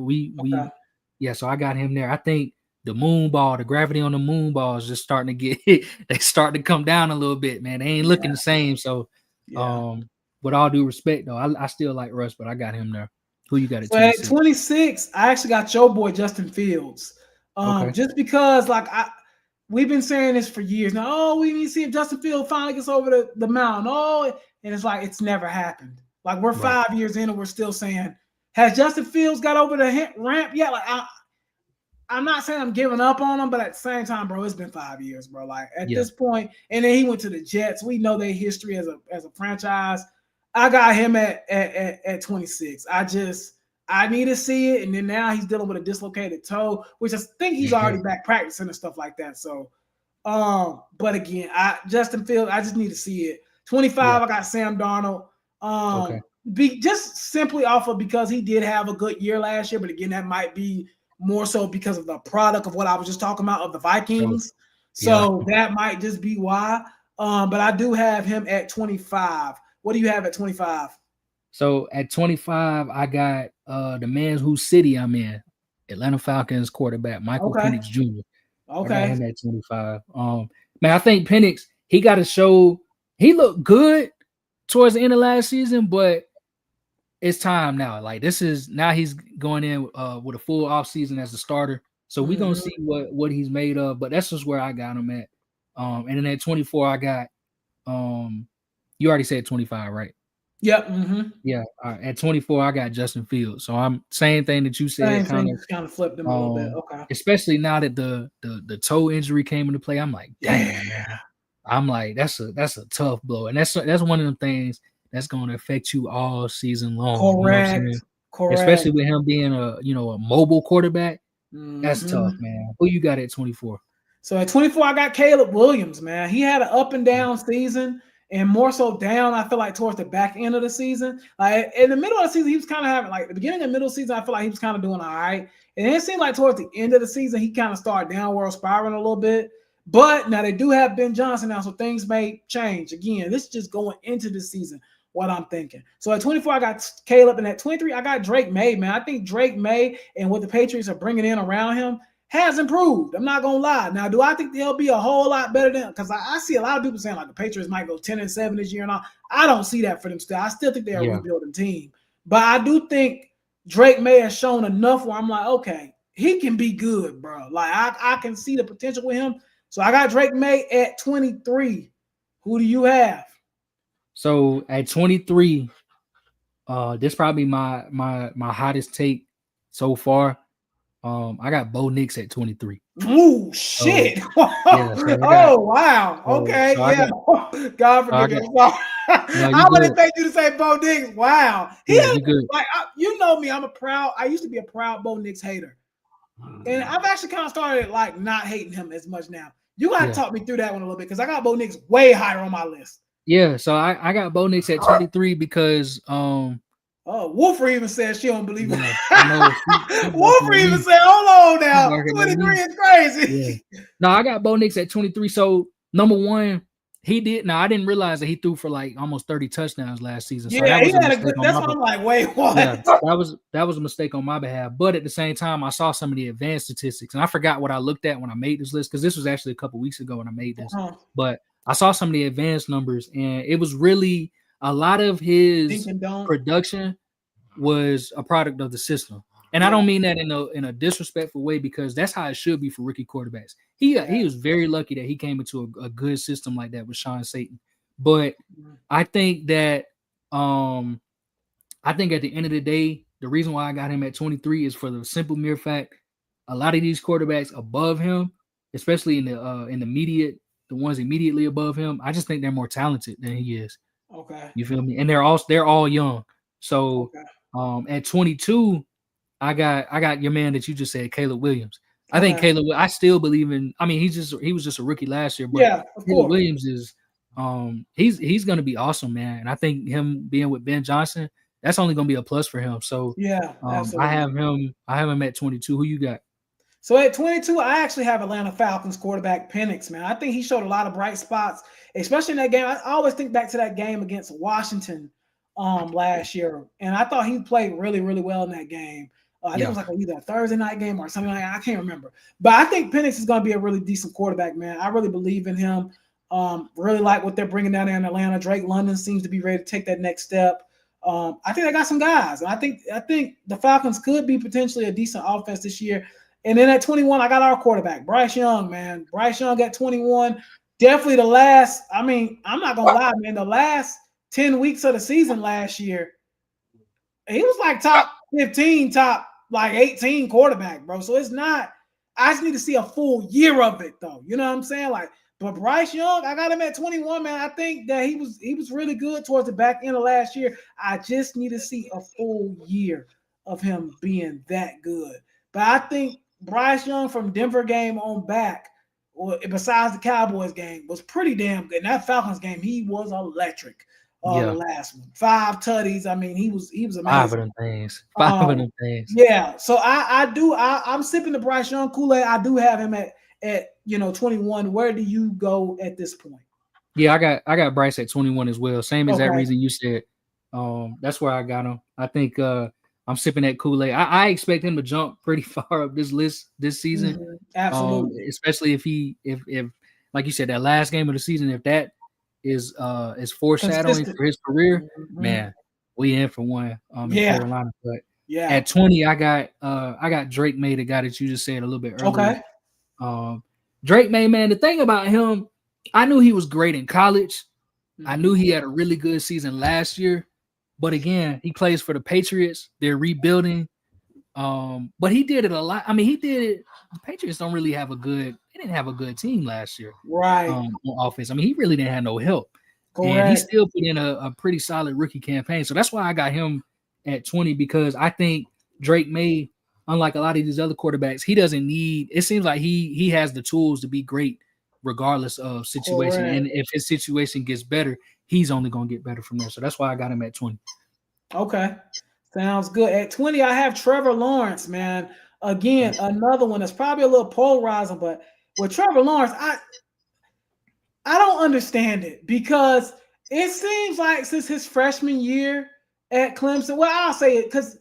so I got him there. I think the gravity on the moon ball is just starting to they starting to come down a little bit, man. They ain't looking the same. So with all due respect though, I still like Russ, but I got him there. Who you got at 26? At 26, I actually got your boy Justin Fields. Just because we've been saying this for years now. Oh, we need to see if Justin Fields finally gets over the mountain. Oh, and it's like it's never happened. Like we're 5 years in and we're still saying, has Justin Fields got over the ramp yet? Like I'm not saying I'm giving up on him, but at the same time, bro, it's been 5 years, bro. Like at this point, and then he went to the Jets. We know their history as a franchise. I got him at 26. I need to see it, and then now he's dealing with a dislocated toe, which I think he's already back practicing and stuff like that. So, but again, Justin Fields, I just need to see it. 25, I got Sam Darnold. Just simply off of because he did have a good year last year, but again, that might be more so because of the product of what I was just talking about of the Vikings. So that might just be why. But I do have him at 25. What do you have at 25? So at 25, I got the man whose city I'm in, Atlanta Falcons quarterback Michael Penix Jr. I got him at 25. Man, I think Penix, he got to show he looked good towards the end of last season, but it's time now. Like now he's going in with a full offseason as a starter. So we're gonna see what he's made of. But that's just where I got him at. And then at 24, I got you already said 25, right? Yep. Mm-hmm. Yeah. At 24, I got Justin Fields. So I'm same thing that you said. Kind of flipped him a little bit. Okay. Especially now that the toe injury came into play, I'm like, damn. Yeah. I'm like, that's a tough blow, and that's one of the things that's going to affect you all season long. Correct. Especially with him being a mobile quarterback. That's tough, Mhm. man. Who you got at 24? So at 24, I got Caleb Williams, man. He had an up and down season, and more so down, I feel like, towards the back end of the season. Like in the middle of the season, he was kind of having, like, the beginning and middle of the season, I feel like he was kind of doing all right. And it seemed like towards the end of the season, he kind of started downward spiraling a little bit. But now they do have Ben Johnson now, so things may change. Again, this is just going into the season, what I'm thinking. So at 24, I got Caleb, and at 23, I got Drake May, man. I think Drake May and what the Patriots are bringing in around him has improved. I'm not gonna lie. Now, do I think they'll be a whole lot better than? Because I see a lot of people saying like the Patriots might go 10-7 this year, and all. I don't see that for them still. I still think they're a rebuilding team, but I do think Drake May has shown enough where I'm like, okay, he can be good, bro. Like I can see the potential with him. So I got Drake May at 23. Who do you have? So at 23, this probably my hottest take so far. I got Bo Nix at 23. Ooh, shit. So, yeah, so Oh, wow. Okay. so Yeah. God forgive me. no, you I would good. expect you to say Bo Nix. Wow. Yeah, you good. Like, you know me. I used to be a proud Bo Nix hater. And I've actually kind of started like not hating him as much now. You got to talk me through that one a little bit because I got Bo Nix way higher on my list. Yeah, so I got Bo Nix at 23 because Wolfer even said she don't believe it. Yeah, Wolfer even said, hold on now. 23 is crazy. Yeah. No, I got Bo Nix at 23. So number one, he did. Now I didn't realize that he threw for like almost 30 touchdowns last season. So yeah, he had a good. That's why I'm like, wait, what? Yeah, that was a mistake on my behalf. But at the same time, I saw some of the advanced statistics, and I forgot what I looked at when I made this list because this was actually a couple weeks ago when I made this. But I saw some of the advanced numbers, and it was really a lot of his production was a product of the system. And I don't mean that in a disrespectful way because that's how it should be for rookie quarterbacks. He was very lucky that he came into a good system like that with Sean Satan. But I think that at the end of the day, the reason why I got him at 23 is for the simple mere fact a lot of these quarterbacks above him, especially in the immediate, the ones immediately above him, I just think they're more talented than he is. Okay. You feel me? And they're all young. So at 22, I got your man that you just said, Caleb Williams. I think Caleb. I still believe in. I mean, he was just a rookie last year, but Caleb Williams is. He's going to be awesome, man. And I think him being with Ben Johnson, that's only going to be a plus for him. So I have him at 22. Who you got? So at 22, I actually have Atlanta Falcons quarterback Penix, man. I think he showed a lot of bright spots, especially in that game. I always think back to that game against Washington last year, and I thought he played really, really well in that game. I think it was like either a Thursday night game or something like that. I can't remember. But I think Penix is going to be a really decent quarterback, man. I really believe in him. Really like what they're bringing down there in Atlanta. Drake London seems to be ready to take that next step. I think they got some guys. And I think the Falcons could be potentially a decent offense this year. And then at 21, I got our quarterback, Bryce Young, man. Bryce Young at 21. Definitely I'm not going to lie, man. The last 10 weeks of the season last year, he was like top 15, top like 18 quarterback, bro. So it's not, I just need to see a full year of it, though. You know what I'm saying? Like, but Bryce Young, I got him at 21, man. I think that he was really good towards the back end of last year. I just need to see a full year of him being that good. But I think Bryce Young from Denver game on back, or besides the Cowboys game, was pretty damn good. In that Falcons game, he was electric. The last one, 5 tutties. I mean, he was amazing. 5 of them things. 5 of them things. Yeah. So I'm sipping the Bryce Young Kool-Aid. I do have him at 21. Where do you go at this point? Yeah, I got Bryce at 21 as well. Same as that reason you said. That's where I got him. I think I'm sipping that Kool-Aid. I expect him to jump pretty far up this list this season. Mm-hmm. Absolutely. Especially if like you said, that last game of the season, if that is foreshadowing for his career, man, we in for one in Carolina. But at 20, I got Drake May, the guy that you just said a little bit earlier. Okay. Drake May, man, the thing about him, I knew he was great in college. I knew he had a really good season last year. But again, he plays for the Patriots. They're rebuilding. But he did it a lot. I mean, he did it. The Patriots don't really have they didn't have a good team last year. Right. On offense. I mean, he really didn't have no help. Correct. And he still put in a pretty solid rookie campaign. So that's why I got him at 20, because I think Drake May, unlike a lot of these other quarterbacks, he doesn't need. It seems like he has the tools to be great regardless of situation. Correct. And if his situation gets better, he's only gonna get better from there. So that's why I got him at 20. Okay. Sounds good. At 20, I have Trevor Lawrence, man. Again, another one that's probably a little polarizing, but with Trevor Lawrence, I don't understand it because it seems like since his freshman year at Clemson, well, I'll say it because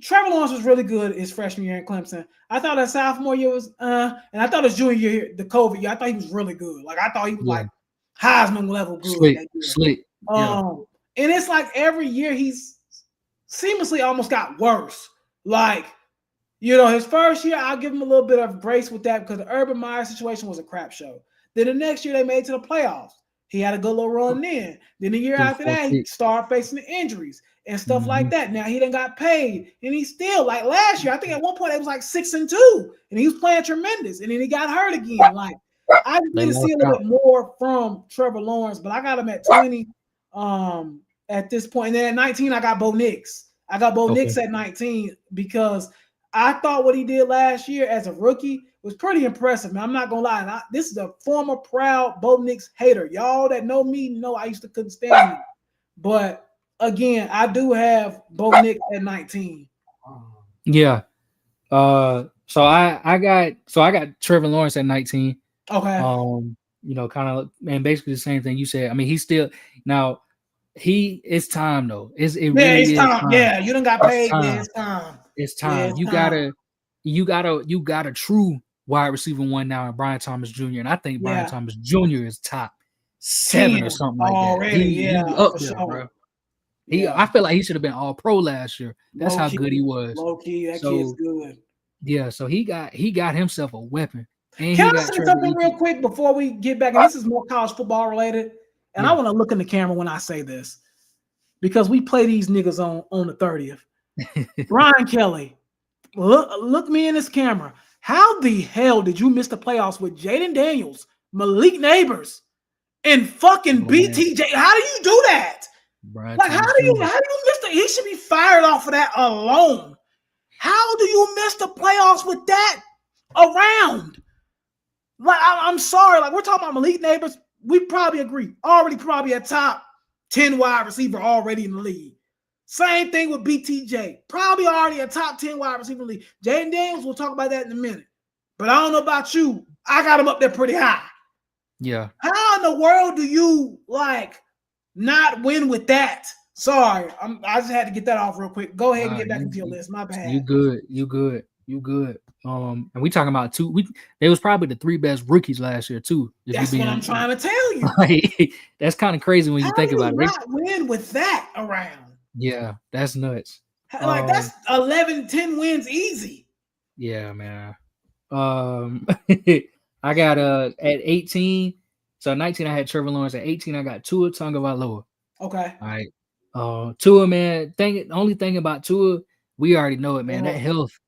Trevor Lawrence was really good his freshman year at Clemson. I thought that sophomore year was, and I thought his junior year, the COVID year, I thought he was really good. Like I thought he was like Heisman level good that year. Slick. And it's like every year he's seamlessly almost got worse. Like, his first year, I'll give him a little bit of grace with that because the Urban Meyer situation was a crap show. Then the next year they made it to the playoffs. He had a good little run then. Then the year after that, he started facing the injuries and stuff like that. Now he done got paid. And he still, like last year, I think at one point it was like 6-2. And he was playing tremendous. And then he got hurt again. Like, I just need to see a little bit more from Trevor Lawrence, but I got him at 20 at this point. And then at 19, I got Bo Nix. I got Bo Nix at 19 because I thought what he did last year as a rookie was pretty impressive, man. I'm not gonna lie. This is a former proud Bo Nix hater. Y'all that know me know I used to couldn't stand him. But again, I do have Bo Nix at 19. Yeah. So I got Trevor Lawrence at 19. Okay. Kind of, and basically the same thing you said. I mean, he's still now. It's time though. It's time. Yeah, you done got paid. It's time. It's time. You got a true wide receiver one now in Brian Thomas Jr. And I think Brian Thomas Jr. is top 7 or something like already, that. He up there, bro. I feel like he should have been all pro last year. That's how good he was. Low key, that kid's good. Yeah, so he got himself a weapon. And Can I say something real quick before we get back? And this is more college football related. And I want to look in the camera when I say this because we play these niggas on the 30th. Brian Kelly, look me in this camera. How the hell did you miss the playoffs with Jaden Daniels, Malik Neighbors, and fucking BTJ? How do you do that? Brian, like, how do you miss the? He should be fired off of that alone. How do you miss the playoffs with that around? Like, I'm sorry. Like, we're talking about Malik Neighbors. We probably agree. Already probably a top 10 wide receiver already in the league. Same thing with BTJ. Probably already a top 10 wide receiver in the league. Jaden Daniels, we'll talk about that in a minute. But I don't know about you. I got him up there pretty high. Yeah. How in the world do you, not win with that? Sorry. I just had to get that off real quick. Go ahead and get back into your list. My bad. You good. And we talking about two. They was probably the 3 best rookies last year too. That's what I'm trying to tell you. That's kind of crazy when you think about it. Not win with that around. Yeah, that's nuts. That's 11, 10 wins easy. Yeah, man. I got at 18. So 19, I had Trevor Lawrence. At 18, I got Tua Tagovailoa. Okay. All right. Tua, man. Only thing about Tua, we already know it, man. That health,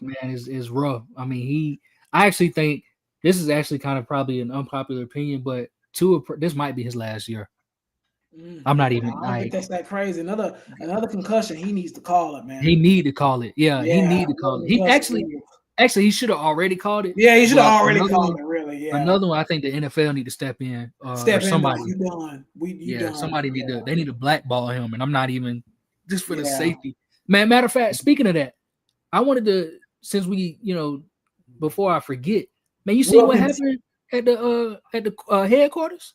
man, is rough. I mean, I actually think this is actually kind of probably an unpopular opinion, but Tua, this might be his last year. I'm not even. I don't think that's that crazy. Another concussion. He needs to call it, man. He need to call it. Yeah, he need to call it. He actually he should have already called it. Yeah, he should have already called it. Really, yeah. Another one, I think the NFL need to step in. Somebody. You done. Done. Somebody need to. They need to blackball him, and I'm not even just for the safety. Man, matter of fact, speaking of that, I wanted to, since we, before I forget, man, you see what happened at the headquarters?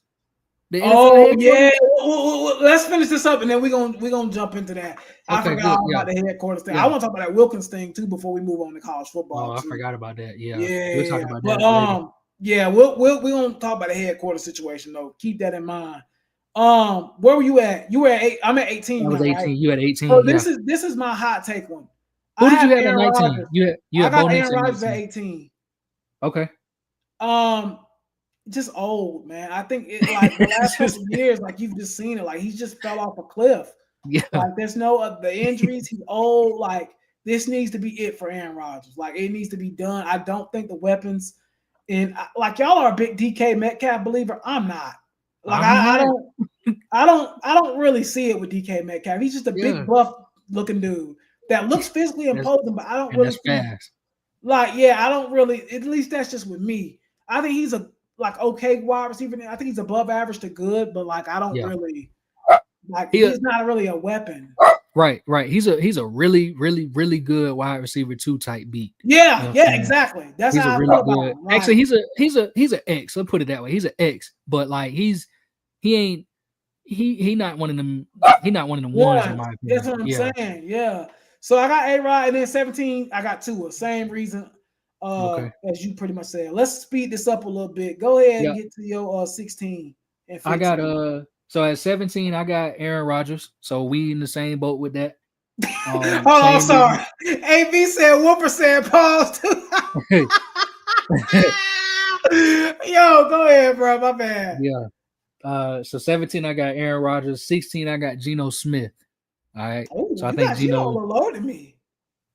Let's finish this up and then we're gonna jump into that. I forgot about the headquarters thing. I want to talk about that Wilkins thing too before we move on to college football. I forgot about that. Yeah, we'll talk about that. But we're gonna talk about the headquarters situation though. Keep that in mind. Where were you at? You were at 8. I'm at 18. I was 18. Right? You at 18. So this is my hot take one. Who did you have at 19? Rodgers. You I got Aaron Rodgers at 18. Okay. Just old, man. I think it like the last couple years, like you've just seen it, like he's just fell off a cliff. Yeah, like there's no the injuries. He's old. Like this needs to be it for Aaron Rodgers. Like it needs to be done. I don't think the weapons, and like y'all are a big DK Metcalf believer. I'm not. Like I don't really see it with DK Metcalf. He's just a big buff looking dude that looks physically imposing, but I don't and really that's see fast. like, yeah, I don't really, at least that's just with me. I think he's a like okay wide receiver. I think he's above average to good, but like I don't Yeah. really like He he's not really a weapon. right. He's a really, really, really good wide receiver 2 type beat. Yeah, You know what I'm yeah, saying? exactly. That's He's a how I really feel about good. him. Actually, Like, he's an X. Let's put it that way. He's an X, but like he ain't he not one of them. He not one of them ones in one, my that's opinion. what I'm Yeah. saying. Yeah. So I got A-Rod, and then 17, I got Tua. Same reason Okay. as you pretty much said. Let's speed this up a little bit. Go ahead and Yeah. get to your 16 and I 15. got so at 17, I got Aaron Rodgers. So we in the same boat with that. Oh, I'm Same reason. sorry. AB said 1% pause too. Yo, go ahead, bro. My bad. Yeah. So 17, I got Aaron Rodgers. 16, I got Geno Smith. All right. Oh, So I you think got Gino a Geno. little lower than me.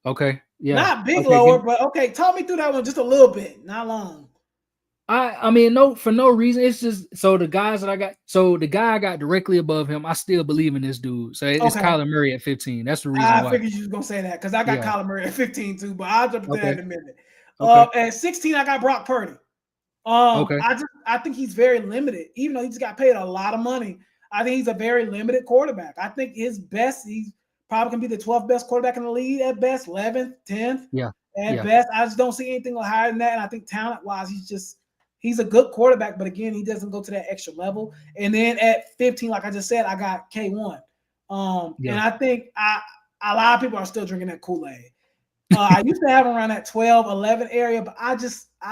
Okay. Yeah. Not big Okay. lower, but okay. Talk me through that one just a little bit. Not long. I mean, no, for no reason. It's just so the guys that I got. So the guy I got directly above him, I still believe in this dude. So it's Okay. Kyler Murray at 15. That's the reason I why. figured you was gonna say that because I got Yeah. Kyler Murray at 15 too, but I'll jump to that in a minute. Okay. At 16, I got Brock Purdy. Okay. I think he's very limited, even though he just got paid a lot of money. I think he's a very limited quarterback. I think his best, he's probably gonna be the 12th best quarterback in the league at best, 11th, 10th Yeah. at best. I just don't see anything higher than that. And I think talent-wise, he's a good quarterback, but again, he doesn't go to that extra level. And then at 15, like I just said, I got K1. And I think a lot of people are still drinking that Kool-Aid. I used to have him around that 12, 11 area, but I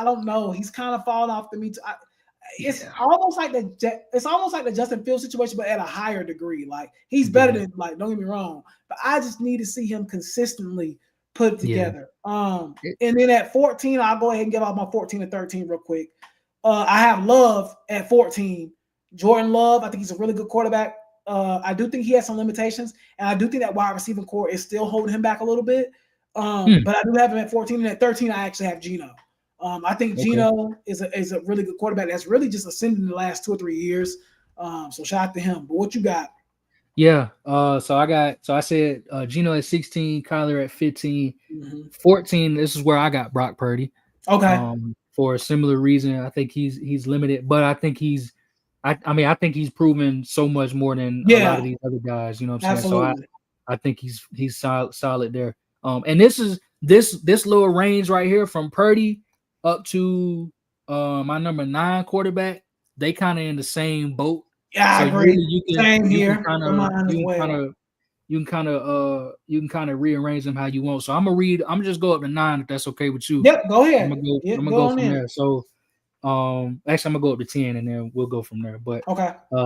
don't know. He's kind of fallen off to me. It's almost like the Justin Fields situation, but at a higher degree. Like he's better than, like, don't get me wrong, but I just need to see him consistently put it together. And then at 14, I'll go ahead and give out my 14 and 13 real quick. I have Love at 14. Jordan Love, I think he's a really good quarterback. I do think he has some limitations, and I do think that wide receiving core is still holding him back a little bit. But I do have him at 14, and at 13, I actually have Geno. I think Geno is a really good quarterback that's really just ascended in the last 2 or 3 years. So shout out to him. But what you got? Yeah. So I said Geno at 16, Kyler at 15, 14. This is where I got Brock Purdy. Okay. For a similar reason, I think he's limited, but I think I think he's proven so much more than a lot of these other guys. You know what I'm saying? So I think he's solid there. And this little range right here from Purdy up to my number 9 quarterback, they kind of in the same boat. Yeah, so I agree. Really you can kind of rearrange them how you want. So I'm gonna just go up to 9 if that's okay with you. Yep, go ahead. I'm gonna go from there. So actually I'm gonna go up to 10 and then we'll go from there. But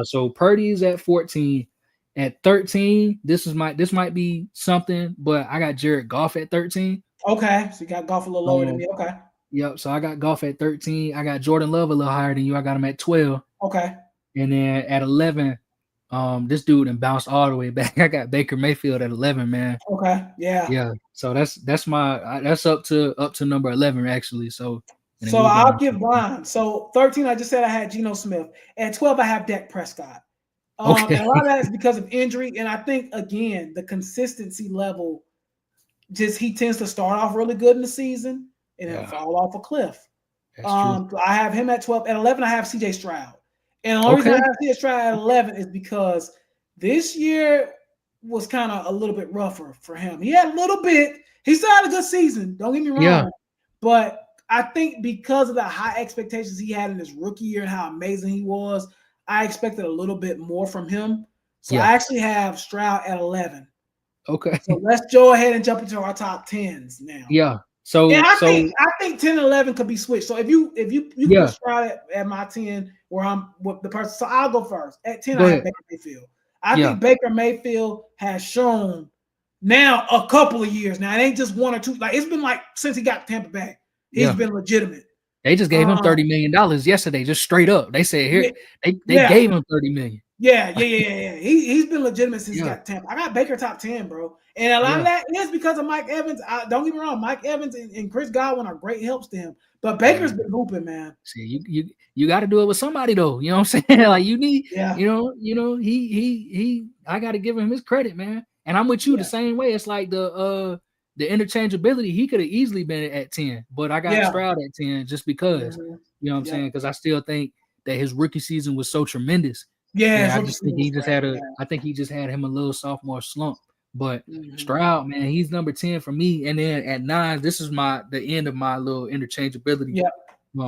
so Purdy's at 14. At 13, this might be something, but I got Jared Goff at 13. Okay, so you got Goff a little lower than me. Okay. Yep. So I got Goff at 13. I got Jordan Love a little higher than you. I got him at 12. Okay. And then at 11, this dude and bounced all the way back. I got Baker Mayfield at 11, man. Okay. Yeah. Yeah. So that's up to number 11 actually. So I'll give mine. So 13, I just said I had Geno Smith. At 12, I have Dak Prescott. And a lot of that is because of injury. And I think, again, the consistency level, he tends to start off really good in the season and then fall off a cliff. So I have him at 12. At 11, I have CJ Stroud. And the only reason I have CJ Stroud at 11 is because this year was kind of a little bit rougher for him. He had a little bit. He still had a good season. Don't get me wrong. Yeah. But I think because of the high expectations he had in his rookie year and how amazing he was, I expected a little bit more from him. So I actually have Stroud at 11. Okay. So let's go ahead and jump into our top 10s now. Yeah. So I think 10 and 11 could be switched. So if you put Stroud at my 10 where I'm with the person. So I'll go first. At 10, I have Baker Mayfield. I think Baker Mayfield has shown now a couple of years. Now it ain't just 1 or 2. Like it's been like since he got Tampa Bay. He's been legitimate. They just gave him $30 million yesterday, just straight up. They said here they gave him $30 million. Yeah. He's been legitimate since he got Tampa. I got Baker top 10, bro. And a lot of that is because of Mike Evans. Don't get me wrong, Mike Evans and Chris Godwin are great helps to him. But Baker's been hooping, man. See, you got to do it with somebody though. You know what I'm saying? Like you need, he I got to give him his credit, man. And I'm with you Yeah. the same way. It's like the interchangeability. He could have easily been at 10, but I got Yeah. Stroud at 10 just because. Mhm. You know what I'm Yep. saying? Because I still think that his rookie season was so tremendous. Yeah, And his I rookie just think season was he just great. had Yeah. I think he just had him a little sophomore slump. But Mhm. Stroud, man, he's number 10 for me. And then at 9, this is the end of my little interchangeability. Yep.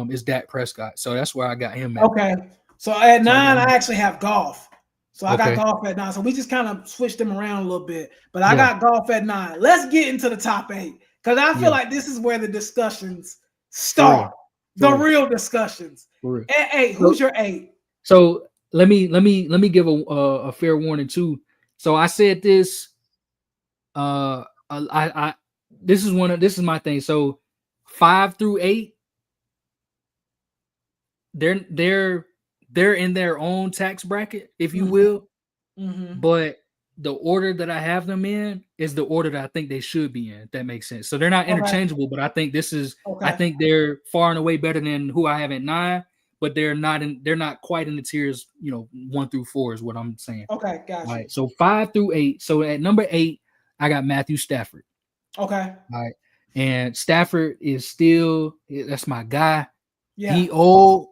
Is Dak Prescott. So that's where I got him at. Okay. So at So, 9, I actually have golf. So I got okay. golf at 9. So we just kind of switched them around a little bit. But I Yeah. got golf at 9. Let's get into the top 8. Because I feel Yeah. like this is where the discussions For start. real. The real discussions. For real. At 8, who's your 8? So let me give a fair warning too. So I said this. This is my thing. So 5 through 8, they're in their own tax bracket, if you will. Mm-hmm. But the order that I have them in is the order that I think they should be in. If that makes sense. So they're not interchangeable, but I think I think they're far and away better than who I have at 9. But they're not quite in the tiers, 1 through 4 is what I'm saying. Okay, gotcha. All right, so 5 through 8. So at number 8, I got Matthew Stafford. Okay. All right, and Stafford is still that's my guy. Yeah. He old,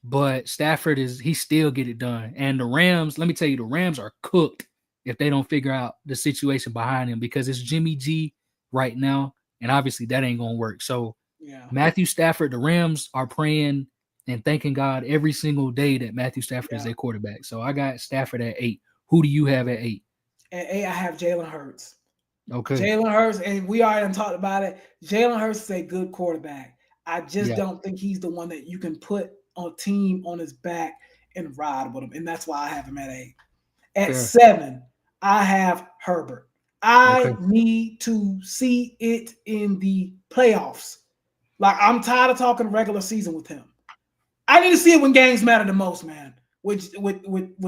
but Stafford he still get it done. And the Rams, let me tell you, the Rams are cooked if they don't figure out the situation behind him because it's Jimmy G right now, and obviously that ain't gonna work. So yeah. Matthew Stafford, the Rams are praying and thanking God every single day that Matthew Stafford is their quarterback. So I got Stafford at 8. Who do you have at 8? At 8, I have Jalen Hurts. Okay. Jalen Hurts, and we already talked about it. Jalen Hurts is a good quarterback. I just don't think he's the one that you can put on a team on his back and ride with him. And that's why I have him at 8. At 7, I have Herbert. I need to see it in the playoffs. Like, I'm tired of talking regular season with him. I need to see it when games matter the most, man. With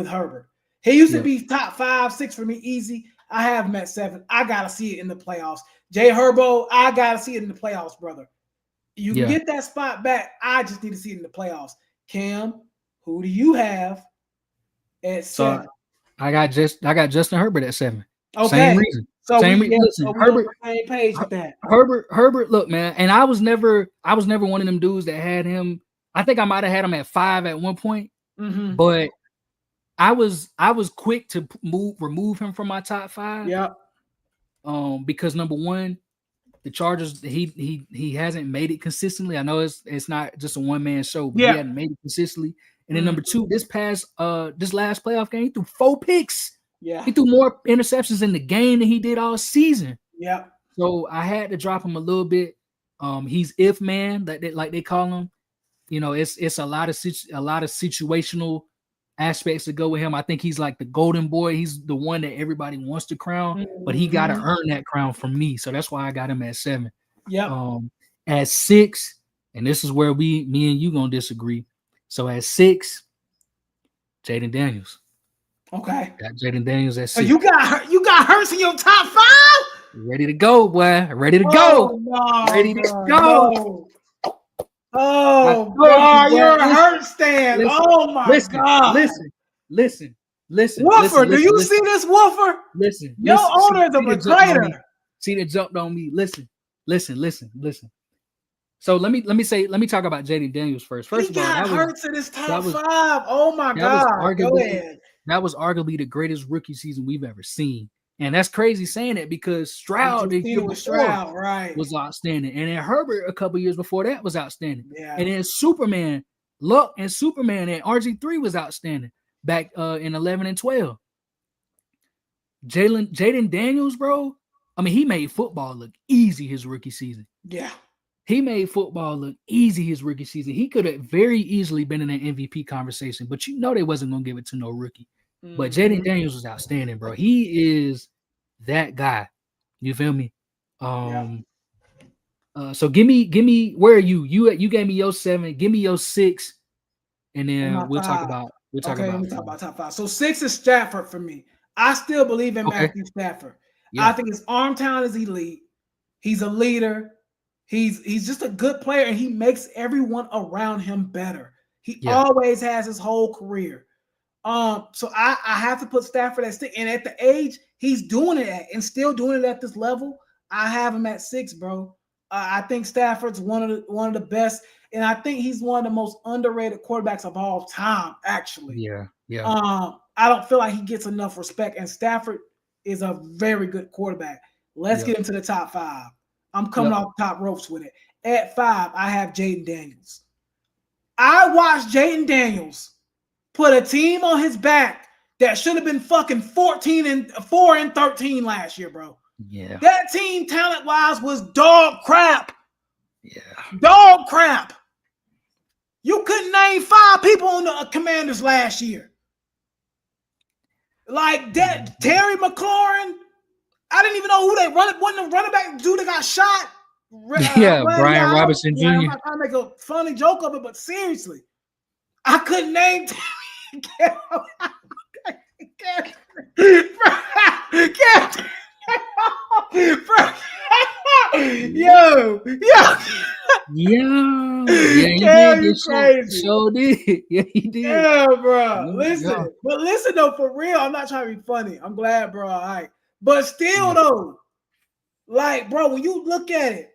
Herbert, he used to be top 5, 6 for me, easy. I have him at 7. I gotta see it in the playoffs. Jay Herbo, I gotta see it in the playoffs, brother. You can get that spot back. I just need to see it in the playoffs. Cam, who do you have at 7? So I got Justin Herbert at 7. Okay. Same reason. So same reason. Listen, so Herbert, on the same page with that. Herbert, look, man, and I was never one of them dudes that had him. I think I might have had him at 5 at one point, but I was quick to remove him from my top 5. Yeah. Because number one, the Chargers, he hasn't made it consistently. I know it's not just a one-man show, but he hadn't made it consistently. And then number 2, this last playoff game, he threw 4 picks. Yeah. He threw more interceptions in the game than he did all season. Yeah. So I had to drop him a little bit. He's if man, like they call him. It's a lot of situational aspects to go with him. I think he's like the golden boy. He's the one that everybody wants to crown, but he got to earn that crown from me. So that's why I got him at 7. Yeah. At 6, and this is where me and you gonna disagree. So at 6, Jaden Daniels. Okay. Got Jaden Daniels at 6. So you got Hurts in your top 5? Ready to go, boy. Ready to go. No, Ready to go. go. Oh, God, you're a Hurts stand. Oh, my God. Listen. Woofer, do you see this, Woofer? Listen. Your owner is a betrayer. See that jumped on me. Listen. So let me talk about Jaden Daniels first. First of all, that Hurts in his top 5. Oh, my God. Go ahead. That was arguably the greatest rookie season we've ever seen. And that's crazy saying it because Stroud was outstanding. And then Herbert a couple years before that was outstanding. Yeah. And then Superman, Luck and Superman and RG3 was outstanding back in 11 and 12. Jaden Daniels, bro, I mean, he made football look easy his rookie season. Yeah. He made football look easy his rookie season. He could have very easily been in an MVP conversation, but they wasn't going to give it to no rookie. But Jaden Daniels was outstanding, bro. He is that guy. You feel me? So give me where are you? You gave me your 7. Give me your 6, and then we'll talk about top 5. So 6 is Stafford for me. I still believe in Matthew Stafford. Yeah. I think his arm talent is elite. He's a leader. He's just a good player, and he makes everyone around him better. He always has his whole career. So I have to put Stafford at 6, and at the age he's doing it at, and still doing it at this level, I have him at 6, bro. I think Stafford's one of the best, and I think he's one of the most underrated quarterbacks of all time. Actually, Yeah. I don't feel like he gets enough respect, and Stafford is a very good quarterback. Let's get into the top 5. I'm coming off the top ropes with it. At 5, I have Jaden Daniels. I watched Jaden Daniels put a team on his back that should have been fucking 4-13 last year, bro. Yeah. That team, talent-wise, was dog crap. Yeah. Dog crap. You couldn't name 5 people on the Commanders last year. Like that, Terry McLaurin. I didn't even know who they run. Wasn't the running back dude that got shot? Brian Robinson Jr. I'm not trying to make a funny joke of it, but seriously, I couldn't name. Yo. Yeah, he did. So did. Yeah, he did. Yeah, bro. Listen, but listen though, for real, I'm not trying to be funny. I'm glad, bro. All right, but still though, like, bro, when you look at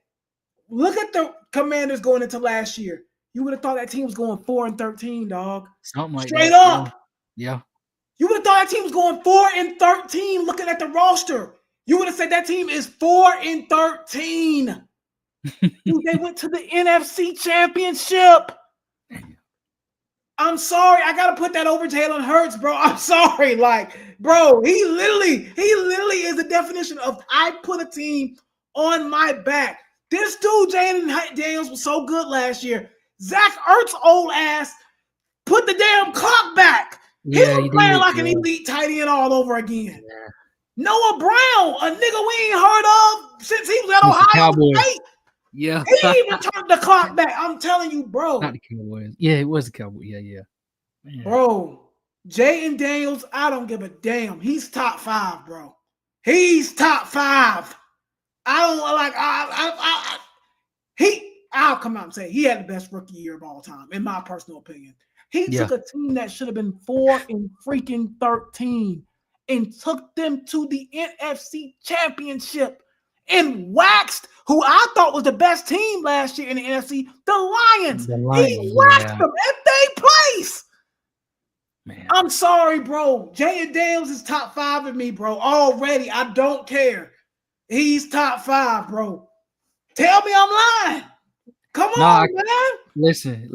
the Commanders going into last year, you would have thought that team was going 4-13, dog. Something like straight that. up. Yeah. You would have thought that team was going 4-13. Looking at the roster, you would have said that team is 4-13. Dude, they went to the NFC Championship. I'm sorry, I gotta put that over Jalen Hurts, bro. I'm sorry, like, bro, he literally is the definition of I put a team on my back. This dude, Jalen Daniels, was so good last year. Zach Ertz, old ass, put the damn clock back. He was playing like an elite tight end all over again. Yeah. Noah Brown, a nigga we ain't heard of since he was at Ohio State. Yeah. He even turned the clock back. I'm telling you, bro. Not the Cowboys. Yeah, it was the Cowboys. Yeah. Man. Bro, Jaden Daniels, I don't give a damn. He's top 5, bro. He's top 5. I don't like I'll come out and say he had the best rookie year of all time, in my personal opinion. He took a team that should have been 4-13 and took them to the NFC Championship and waxed who I thought was the best team last year in the NFC, the Lions. He waxed them at their place. Man. I'm sorry, bro. Jaden Daniels is top 5 of me, bro. Already, I don't care. He's top 5, bro. Tell me I'm lying. Come on, man. Listen.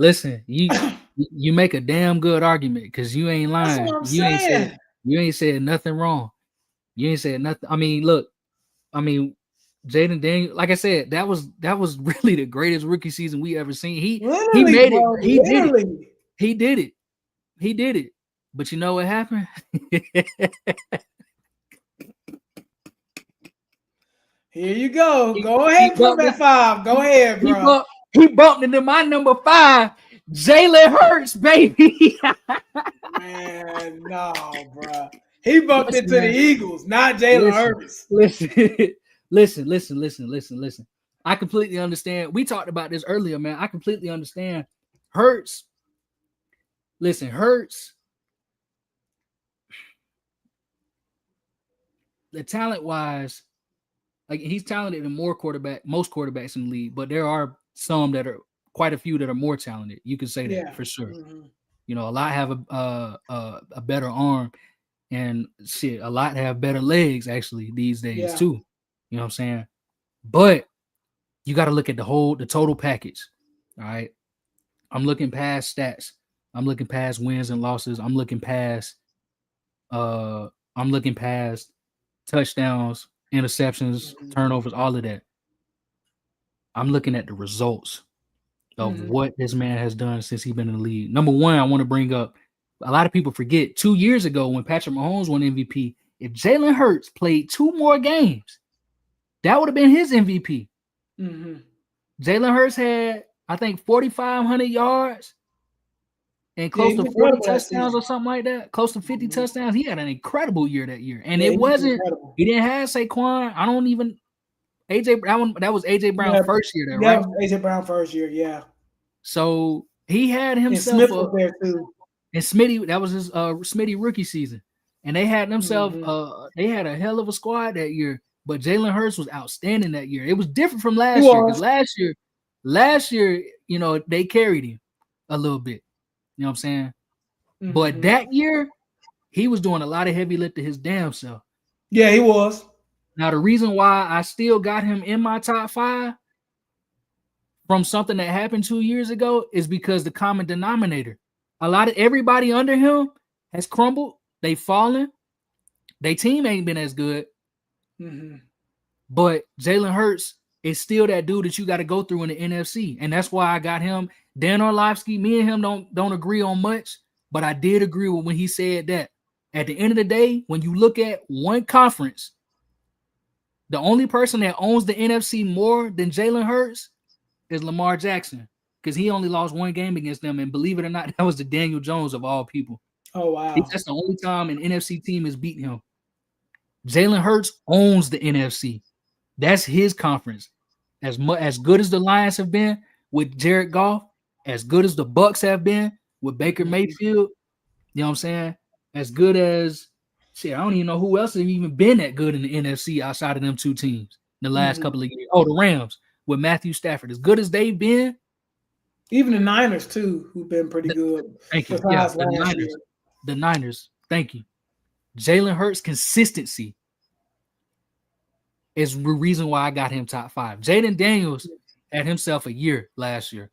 You make a damn good argument because you ain't lying. You ain't said nothing wrong. You ain't said nothing. I mean, look. Jaden Daniels, like I said, that was really the greatest rookie season we ever seen. He made it. He did it. But you know what happened? Here you go. Go ahead and put that 5. Go ahead, bro. He bumped into my number 5, Jalen Hurts, baby. Man, no, bro. He bumped into the Eagles, not Jalen Hurts. Listen. I completely understand. We talked about this earlier, man. I completely understand. Hurts. Listen, Hurts. The talent-wise, like he's talented than most quarterbacks in the league, but there are some that are quite a few that are more talented. You can say that for sure. Mm-hmm. You know, a lot have a better arm, and shit, a lot have better legs actually these days too. You know what I'm saying? But you got to look at the total package. All right. I'm looking past stats. I'm looking past wins and losses. I'm looking past touchdowns, interceptions, turnovers, all of that. I'm looking at the results of what this man has done since he's been in the league. Number one, I want to bring up, a lot of people forget 2 years ago when Patrick Mahomes won MVP, if Jalen Hurts played 2 more games, that would have been his MVP. Mm-hmm. Jalen Hurts had, I think, 4,500 yards and close to 40 touchdowns or something like that. Close to 50 touchdowns. He had an incredible year that year. And it wasn't, he didn't have Saquon. AJ Brown, that was AJ Brown's first year there, right? AJ Brown first year, yeah. So he had himself Smith was there too. And Smitty, that was his Smitty rookie season. And they had themselves they had a hell of a squad that year. But Jalen Hurts was outstanding that year. It was different from last year because last year, you know, they carried him a little bit. You know what I'm saying? But that year, he was doing a lot of heavy lifting his damn self. Yeah, he was. Now, the reason why I still got him in my top 5 from something that happened 2 years ago is because the common denominator. A lot of everybody under him has crumbled. They've fallen. Their team ain't been as good. But Jalen Hurts is still that dude that you got to go through in the NFC. And that's why I got him. Dan Orlovsky, me and him don't agree on much, but I did agree with when he said that at the end of the day, when you look at one conference, the only person that owns the NFC more than Jalen Hurts is Lamar Jackson, because he only lost one game against them. And believe it or not, that was the Daniel Jones of all people. Oh, wow. That's the only time an NFC team has beaten him. Jalen Hurts owns the NFC. That's his conference. As good as the Lions have been with Jared Goff, as good as the Bucks have been with Baker Mayfield, you know what I'm saying? As good as shit, I don't even know who else has even been that good in the NFC outside of them two teams in the last couple of years. Oh, the Rams with Matthew Stafford. As good as they've been. Even the Niners, too, who've been pretty good. Thank you. Yeah, the Niners. Thank you. Jalen Hurts' consistency is the reason why I got him top 5. Jaden Daniels had himself a year last year.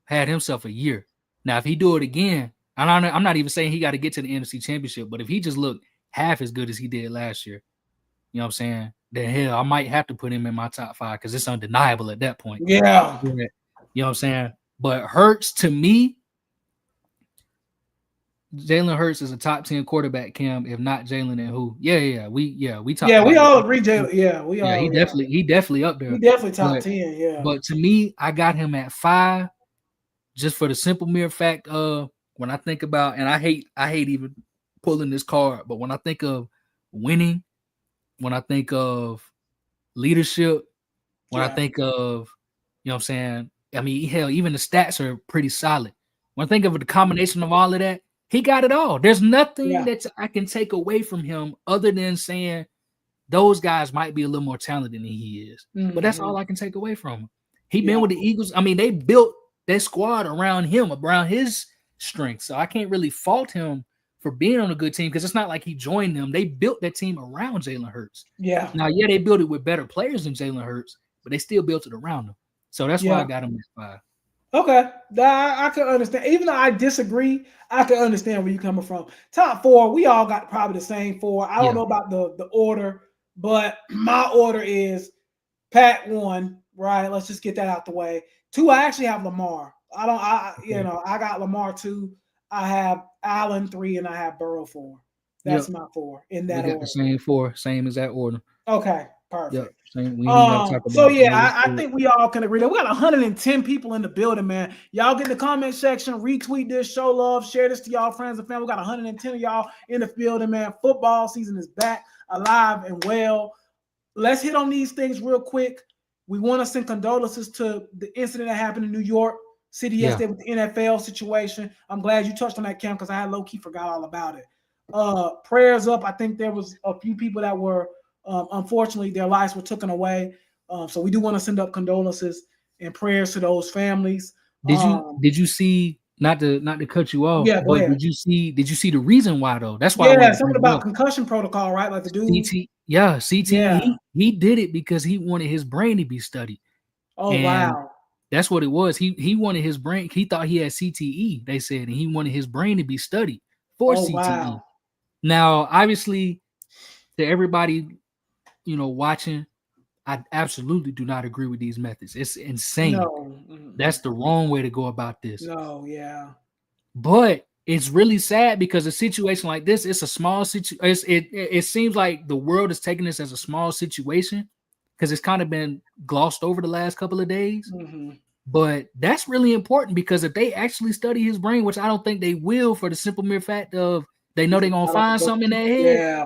Now, if he do it again, I'm not even saying he got to get to the NFC Championship, but if he just looked half as good as he did last year, you know what I'm saying? Then hell, I might have to put him in my top 5 because it's undeniable at that point. Yeah. You know what I'm saying? But Hurts, to me, Jalen Hurts is a top 10 quarterback, Cam. If not Jalen, then who? We talk. Yeah, we all agree, Jalen. He definitely up there. He definitely top 10. Yeah. But to me, I got him at 5, just for the simple mere fact of when I think about, and I hate even pulling this card, but when I think of winning, when I think of leadership, when I think of, you know what I'm saying? I mean, hell, even the stats are pretty solid. When I think of the combination of all of that, he got it all. There's nothing that I can take away from him other than saying those guys might be a little more talented than he is. But that's all I can take away from him. He been with the Eagles. I mean, they built that squad around him, around his strengths. So I can't really fault him for being on a good team because it's not like he joined them. They built that team around Jalen Hurts. Yeah. Now, they built it with better players than Jalen Hurts, but they still built it around him. So that's why I got him at 5. Okay, I can understand. Even though I disagree, I can understand where you're coming from. Top 4, we all got probably the same 4. I don't know about the order, but my order is Pat 1, right? Let's just get that out the way. 2, I actually have Lamar. I got Lamar 2. I have Allen 3, and I have Burrow 4. That's my 4 in that order. The same 4, same as that order. Okay, perfect. Yep. I think we all can agree that we got 110 people in the building, man. Y'all get in the comment section, retweet this, show love, share this to y'all friends and family. We got 110 of y'all in the building, man. Football season is back, alive and well. Let's hit on these things real quick. We want to send condolences to the incident that happened in New York City yesterday with the NFL situation. I'm glad you touched on that, Cam, because I had low-key forgot all about it. Prayers up. I think there was a few people that were unfortunately, their lives were taken away. So we do want to send up condolences and prayers to those families. Did you see? Not to cut you off. Yeah, but did you see the reason why though? That's why. Yeah, something about concussion protocol, right? Like the dude. CT. Yeah. He did it because he wanted his brain to be studied. Oh, wow. That's what it was. He wanted his brain. He thought he had CTE. They said, and he wanted his brain to be studied for CTE. Wow. Now, obviously, to everybody, watching, I absolutely do not agree with these methods. It's insane. No. That's the wrong way to go about this. No, yeah. But it's really sad because a situation like this, it's a small situation. It seems like the world is taking this as a small situation because it's kind of been glossed over the last couple of days. But that's really important because if they actually study his brain, which I don't think they will for the simple mere fact of they know they're going to find something in their head. Yeah.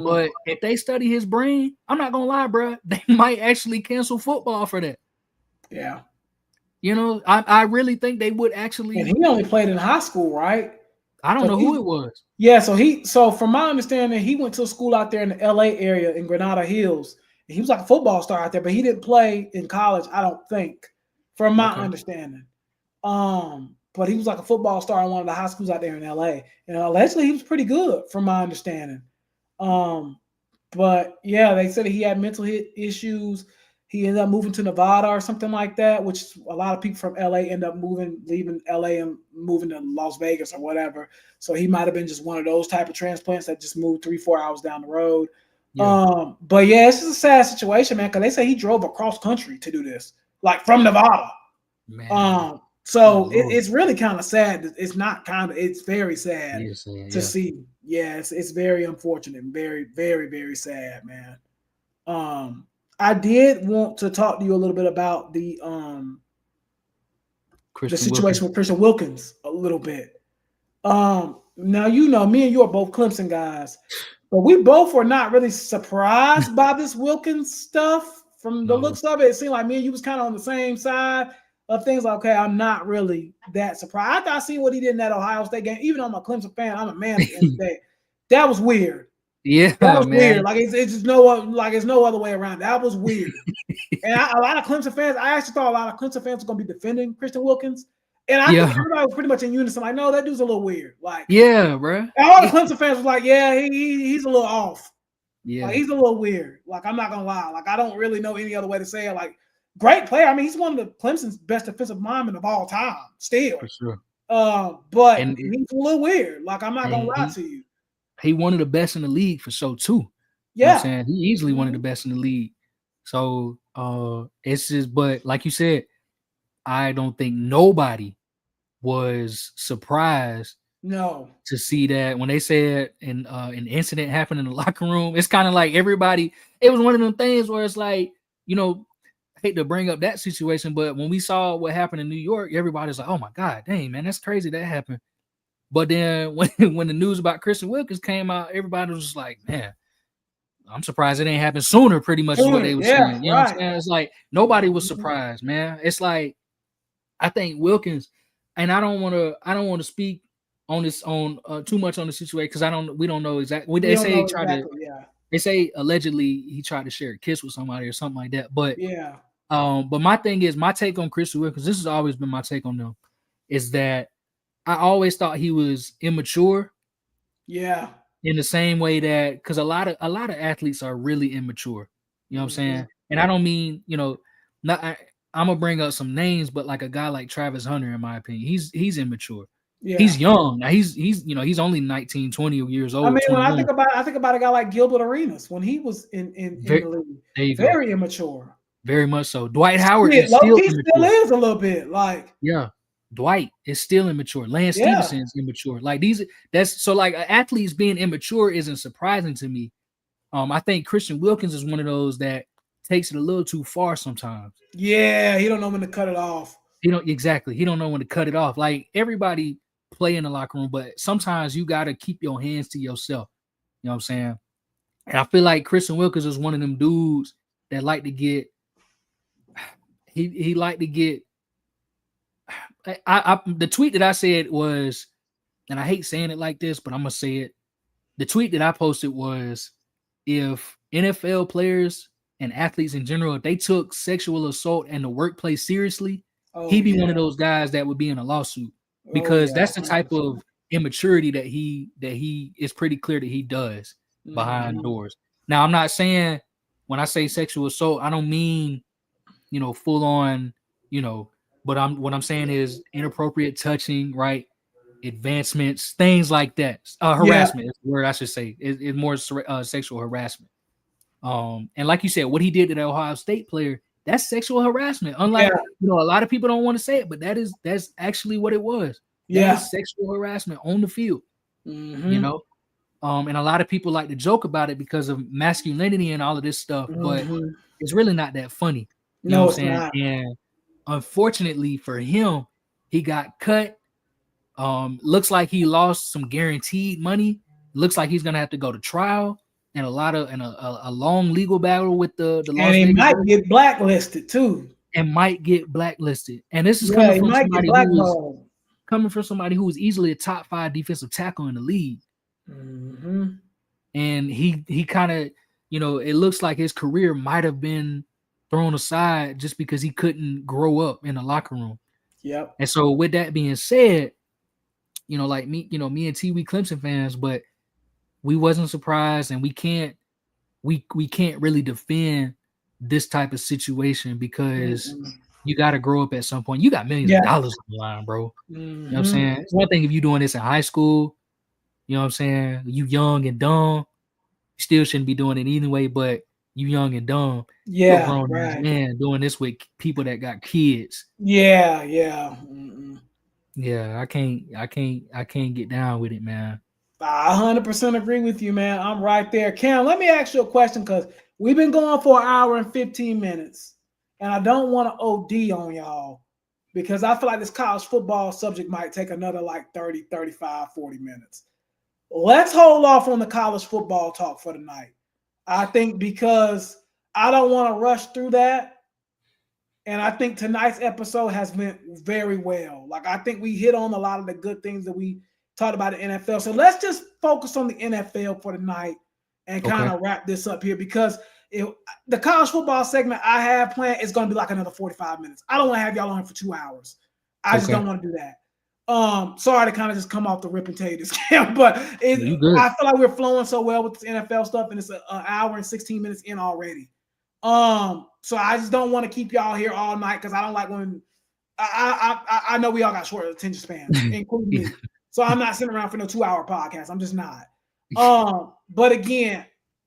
But if they study his brain, I'm not going to lie, bro. They might actually cancel football for that. Yeah. I really think they would actually. And he only played in high school, right? I don't So know who it was. Yeah, so from my understanding, he went to a school out there in the LA area in Granada Hills. He was like a football star out there, but he didn't play in college, I don't think, from my Okay. understanding. But he was like a football star in one of the high schools out there in LA. And allegedly he was pretty good from my understanding. But yeah, they said that he had mental issues. He ended up moving to Nevada or something like that, which a lot of people from LA end up leaving LA and moving to Las Vegas or whatever. So he might have been just one of those type of transplants that just moved 3-4 hours down the road. Yeah. But yeah, it's just a sad situation, man, because they say he drove across country to do this, like from Nevada. Man. So it's really kind of sad. It's not kind of, it's very sad to see. Yeah, it's very unfortunate and very, very, very sad, man. I did want to talk to you a little bit about the situation with Christian Wilkins a little bit. Now, me and you are both Clemson guys, but we both were not really surprised by this Wilkins stuff. From the looks of it, it seemed like me and you was kind of on the same side of things. Like, okay, I'm not really that surprised. After I see what he did in that Ohio State game, even though I'm a Clemson fan, I'm a man at the end of the day. That was weird. Yeah, that was man. weird. Like it's just it's no other way around. That was weird. And a lot of Clemson fans, I actually thought a lot of Clemson fans were going to be defending Christian Wilkins. And I think everybody was pretty much in unison. Like, no, that dude's a little weird. Like, yeah, bro. All the Clemson fans was like, yeah, he's a little off. Yeah, like, he's a little weird. Like, I'm not gonna lie. Like, I don't really know any other way to say it. Like, great player. I mean, he's one of the Clemson's best defensive linemen of all time, still. For sure. But he's a little weird. Like, I'm not gonna lie to you. He one of the best in the league for sure too. Yeah, you know what I'm saying, he easily one of the best in the league. So it's just, but like you said, I don't think nobody was surprised to see that when they said an incident happened in the locker room. It's kind of like everybody, it was one of them things where it's like, I hate to bring up that situation, but when we saw what happened in New York, everybody's like, oh my God, dang, man, that's crazy that happened. But then when the news about Christian Wilkins came out, everybody was just like, man, I'm surprised it ain't happened sooner, pretty much is what they were saying. You know what I'm saying? It's like nobody was surprised, man. It's like, I think Wilkins, and I don't want to speak on this too much on the situation because we don't know exactly. They say allegedly he tried to share a kiss with somebody or something like that. But but my thing is, my take on Christian Wilkins, this has always been my take on them, is that I always thought he was immature. Yeah. In the same way that, because a lot of athletes are really immature. You know what I'm saying? And I don't mean, I'm gonna bring up some names, but like a guy like Travis Hunter, in my opinion, he's immature. Yeah. He's young. Now he's only 19, 20 years old. I mean, when I think about a guy like Gilbert Arenas when he was in the league. Very immature. Very much so. Dwight Howard is still is a little bit like Dwight is still immature. Lance Stevenson is immature. Like that's so like athletes being immature isn't surprising to me. I think Christian Wilkins is one of those that takes it a little too far sometimes. Yeah, he don't know when to cut it off. He don't know when to cut it off. Like everybody play in the locker room, but sometimes you gotta keep your hands to yourself. You know what I'm saying? And I feel like Christian Wilkins is one of them dudes that like to get. He like to get. The tweet that I said was, and I hate saying it like this, but I'm gonna say it. The tweet that I posted was, if NFL players and athletes in general, if they took sexual assault in the workplace seriously, he'd be one of those guys that would be in a lawsuit, because that's the type of immaturity that he is pretty clear that he does behind doors. Now, I'm not saying, when I say sexual assault, I don't mean, full on, but what I'm saying is inappropriate touching, right? Advancements, things like that. Harassment is the word I should say. It's more sexual harassment. And like you said, what he did to the Ohio State player, that's sexual harassment. Unlike, a lot of people don't want to say it, but that's actually what it was. That is sexual harassment on the field. And a lot of people like to joke about it because of masculinity and all of this stuff, but it's really not that funny. You know what I'm saying? Not. And unfortunately for him, he got cut. Looks like he lost some guaranteed money. Looks like he's gonna have to go to trial and a long legal battle with the Las and he Vegas might get blacklisted too. And might get blacklisted. And this is coming from somebody coming from somebody who was easily a top 5 defensive tackle in the league. Mm-hmm. And he kind of, it looks like his career might have been thrown aside just because he couldn't grow up in the locker room. Yep. And so with that being said, like me, me and T, we Clemson fans, but we wasn't surprised, and we can't really defend this type of situation because you got to grow up at some point. You got millions of dollars on the line, bro. You know what I'm saying? It's one thing if you doing this in high school, you know what I'm saying? You young and dumb, you still shouldn't be doing it anyway, but you young and dumb. You're a grown man doing this with people that got kids. Yeah. Yeah, I can't get down with it, man. I 100% agree with you, man. I'm right there. Cam, let me ask you a question because we've been going for an hour and 15 minutes, and I don't want to OD on y'all because I feel like this college football subject might take another like 30, 35, 40 minutes. Let's hold off on the college football talk for tonight. I think because I don't want to rush through that. And I think tonight's episode has went very well. Like, I think we hit on a lot of the good things that we talked about the NFL. So let's just focus on the NFL for tonight and kind of wrap this up here because the college football segment I have planned is going to be like another 45 minutes. I don't want to have y'all on for 2 hours. I just don't want to do that. Sorry to kind of just come off the rip and tell you this, but I feel like we're flowing so well with this NFL stuff, and it's an hour and 16 minutes in already. So I just don't want to keep y'all here all night because I don't like when I know we all got short attention spans, including me. So I'm not sitting around for no 2-hour podcast. I'm just not. But again,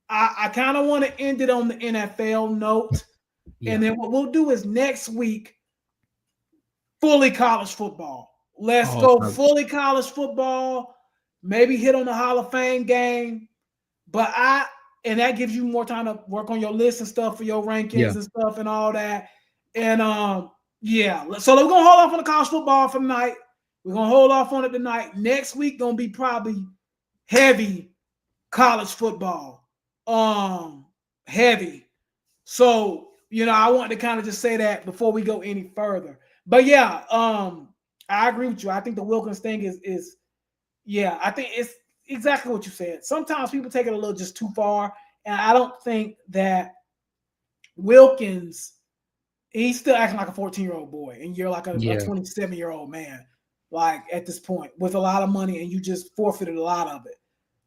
I kind of want to end it on the NFL note. Yeah. And then what we'll do is next week, fully college football. Let's go fully college football, maybe hit on the Hall of Fame game. And that gives you more time to work on your list and stuff for your rankings and stuff and all that. And so we're gonna hold off on the college football for tonight. We're gonna hold off on it tonight. Next week gonna be probably heavy college football. Heavy. So I want to kind of just say that before we go any further. But I agree with you. I think the Wilkins thing is I think it's exactly what you said. Sometimes people take it a little just too far, and I don't think that Wilkins, he's still acting like a 14-year-old boy, and you're like a 27-year-old man, like at this point, with a lot of money, and you just forfeited a lot of it.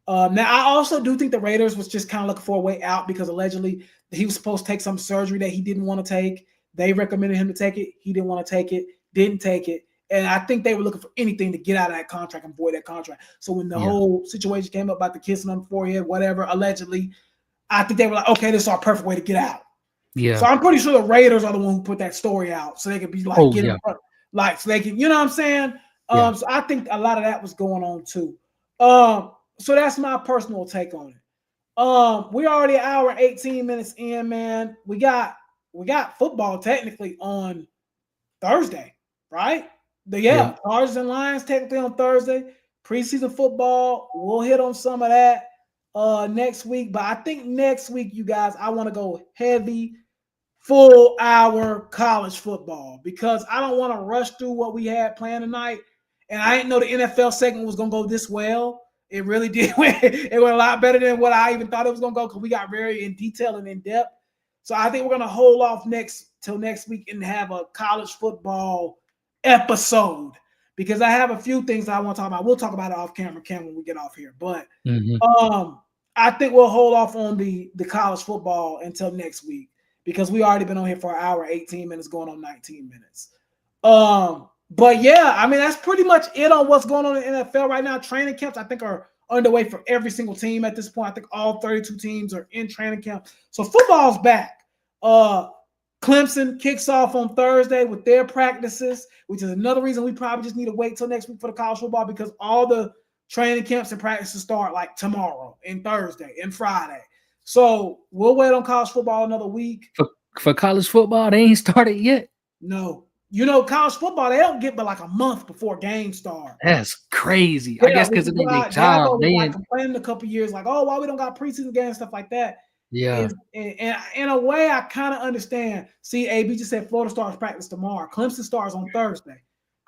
Now, I also do think the Raiders was just kind of looking for a way out because allegedly he was supposed to take some surgery that he didn't want to take. They recommended him to take it. He didn't want to take it, didn't take it. And I think they were looking for anything to get out of that contract and void that contract. So when the whole situation came up about the kissing on the forehead, whatever, allegedly, I think they were like, okay, this is our perfect way to get out. Yeah. So I'm pretty sure the Raiders are the one who put that story out so they could be like, so they can, you know what I'm saying? So I think a lot of that was going on too. So that's my personal take on it. We're already an hour and 18 minutes in, man. We got football technically on Thursday, right? Chargers and Lions technically on Thursday. Preseason football, we'll hit on some of that next week. But I think next week, you guys, I want to go heavy, full hour college football because I don't want to rush through what we had planned tonight. And I didn't know the NFL segment was going to go this well. It really did. It went a lot better than what I even thought it was going to go because we got very in detail and in depth. So I think we're going to hold off till next week and have a college football episode because I have a few things I want to talk about. We'll talk about it off camera, when we get off here. But I think we'll hold off on the college football until next week because we already been on here for an hour, 18 minutes, going on 19 minutes. But I mean, that's pretty much it on what's going on in the NFL right now. Training camps, I think, are underway for every single team at this point. I think all 32 teams are in training camp. So football's back. Clemson kicks off on Thursday with their practices, which is another reason we probably just need to wait till next week for the college football because all the training camps and practices start like tomorrow and Thursday and Friday. So we'll wait on college football another week. For college football, they ain't started yet? No. College football, they don't get but like a month before games start. That's crazy. I guess because of their job. They complaining a couple years like, oh, why we don't got preseason games, stuff like that. Yeah. And in a way, I kind of understand. See, AB just said Florida starts practice tomorrow. Clemson starts on Thursday.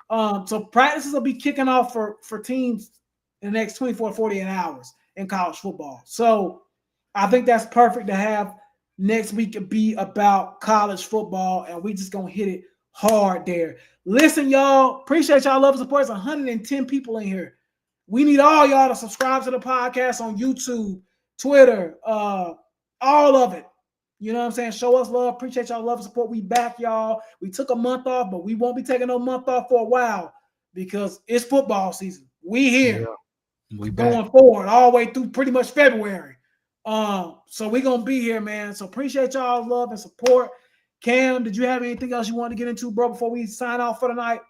So practices will be kicking off for teams in the next 24 to 48 hours in college football. So I think that's perfect to have next week be about college football, and we just gonna hit it hard there. Listen, y'all, appreciate y'all love and support. It's 110 people in here. We need all y'all to subscribe to the podcast on YouTube, Twitter, all of it. You know what I'm saying? Show us love. Appreciate y'all love and support. We back, y'all. We took a month off, but we won't be taking no month off for a while because it's football season. We here. Yeah, we going back. forward all the way through pretty much February. So we're gonna be here, man. So appreciate y'all's love and support. Cam, did you have anything else you want to get into, bro, before we sign off for the night?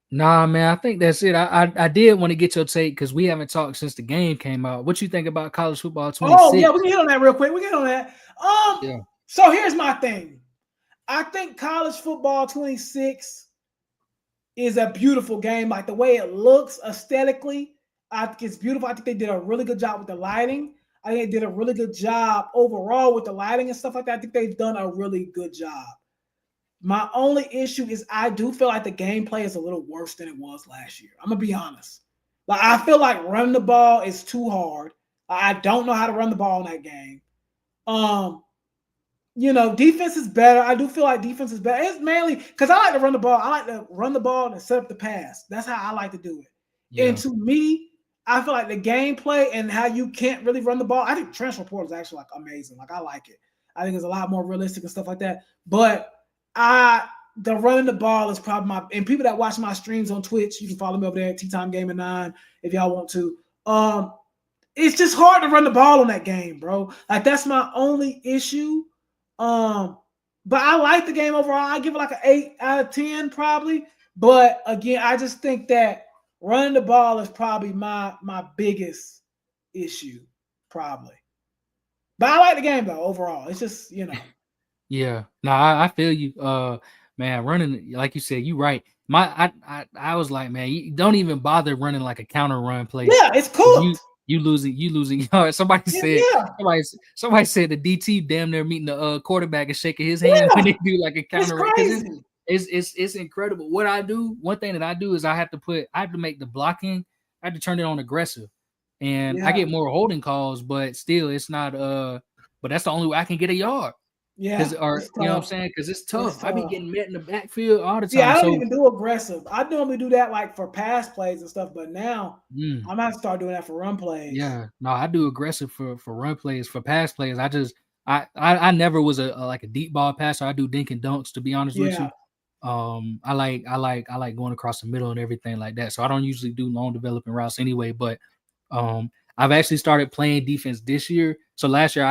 Nah, man, I think that's it. I did want to get your take because we haven't talked since the game came out. What you think about college football 26? Oh, yeah, we can hit on that real quick. We can hit on that. Yeah. So here's my thing. I think college football 26 is a beautiful game. Like the way it looks aesthetically, I think it's beautiful. I think they did a really good job with the lighting. I think they did a really good job overall with the lighting and stuff like that. I think they've done a really good job. My only issue is I do feel like the gameplay is a little worse than it was last year. I'm gonna be honest. Like I feel like running the ball is too hard. I don't know how to run the ball in that game. Defense is better. I do feel like defense is better. It's mainly because I like to run the ball. I like to run the ball and set up the pass. That's how I like to do it. Yeah. And to me, I feel like the gameplay and how you can't really run the ball. I think transfer portal is actually like amazing. Like I like it. I think it's a lot more realistic and stuff like that. But the running the ball is probably and people that watch my streams on Twitch, you can follow me over there at T-Time Gaming 9 if y'all want to. It's just hard to run the ball on that game, bro. Like that's my only issue. But I like the game overall. I give it like an 8 out of 10 probably. But again, I just think that running the ball is probably my biggest issue, probably. But I like the game though overall. It's just, Yeah. No, I feel you. Man, running like you said, you right. I was like, man, you don't even bother running like a counter run play. Yeah, it's cooked. You losing yards. Somebody said the DT damn near meeting the quarterback and shaking his hand when they do like a counter run. It's incredible. What I do, one thing that I do is I have to make the blocking, I have to turn it on aggressive. And I get more holding calls, but still it's not but that's the only way I can get a yard. Yeah, you know what I'm saying? Because it's tough. I be getting met in the backfield all the time. Yeah, I don't even do aggressive. I normally do that like for pass plays and stuff, but now I'm gonna have to start doing that for run plays. Yeah, no, I do aggressive for run plays. For pass plays, I never was a deep ball passer. I do dink and dunks, to be honest with you. I like going across the middle and everything like that. So I don't usually do long developing routes anyway, but I've actually started playing defense this year. So last year,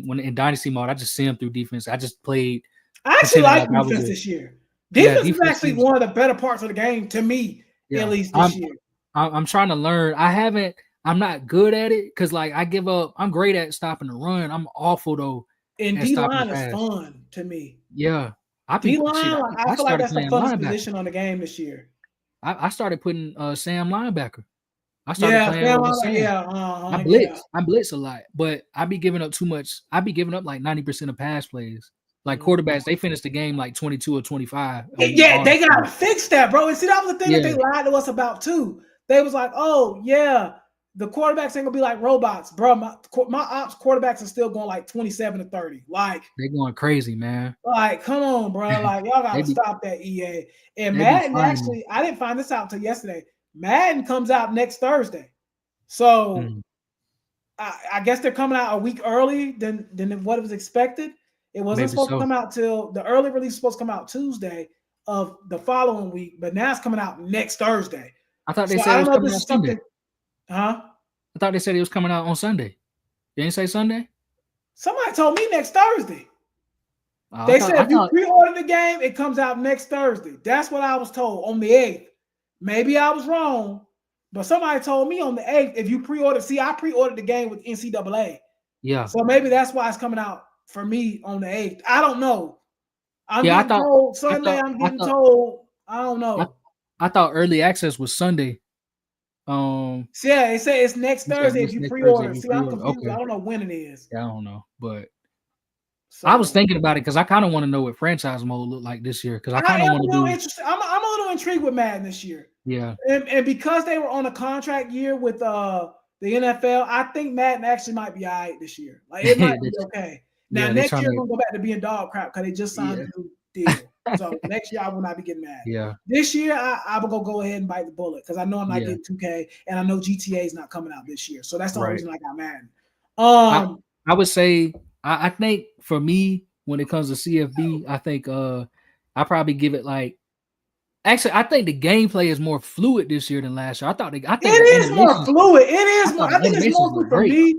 when in dynasty mode, I just simmed through defense. I just played. I actually like defense this year. Defense is actually one of the better parts of the game to me, at least this year. I'm trying to learn. I'm not good at it because like I give up. I'm great at stopping the run. I'm awful though. And D-line is fun to me. Yeah. D-line, I feel like that's the funnest position on the game this year. I started putting Sam linebacker. I started playing with Sam. I blitz a lot, but I be giving up too much. I be giving up like 90% of pass plays. Like quarterbacks, they finished the game like 22 or 25. Yeah, they got to fix that, bro. And see, that was the thing that they lied to us about too. They was like, oh, yeah, the quarterbacks ain't going to be like robots. Bro, my ops quarterbacks are still going like 27 to 30. Like, they're going crazy, man. Like, come on, bro. Like, y'all got to stop that EA. And Madden actually, I didn't find this out until yesterday. Madden comes out next Thursday. So I guess they're coming out a week early than what was expected. It wasn't supposed to come out till the early release was supposed to come out Tuesday of the following week, but now it's coming out next Thursday. I thought they said it was coming out Sunday. Huh? I thought they said it was coming out on Sunday. They didn't say Sunday? Somebody told me next Thursday. They said if you pre-order the game, it comes out next Thursday. That's what I was told on the 8th. Maybe I was wrong, but somebody told me on the 8th, if you pre-order, I pre-ordered the game with NCAA. Yeah. So maybe that's why it's coming out for me on the 8th. I don't know. I'm getting told Sunday. I'm getting told. I don't know. I thought early access was Sunday. Yeah, they say it's next Thursday if you pre-order. See, I'm confused. Okay. I don't know when it is. Yeah, I don't know, but I was thinking about it because I kind of want to know what franchise mode look like this year. Because I kind of want to do. I'm a little intrigued with Madden this year. Yeah. And because they were on a contract year with the NFL, I think Madden actually might be all right this year. Like it might be okay. Now Yeah, they're next trying year to. we're gonna go back to being dog crap because they just signed Yeah. a new deal. So next year I will not be getting mad. Yeah. This year I will go ahead and bite the bullet because I know I'm not Yeah. getting 2K and I know GTA is not coming out this year. So that's the only Right. reason I got Madden. I would say I think for me when it comes to CFB, I think I probably give it like actually I think the gameplay is more fluid this year than last year. I It think the is more animations fluid. It is I more. thought I the think it's animations mostly look for great. me.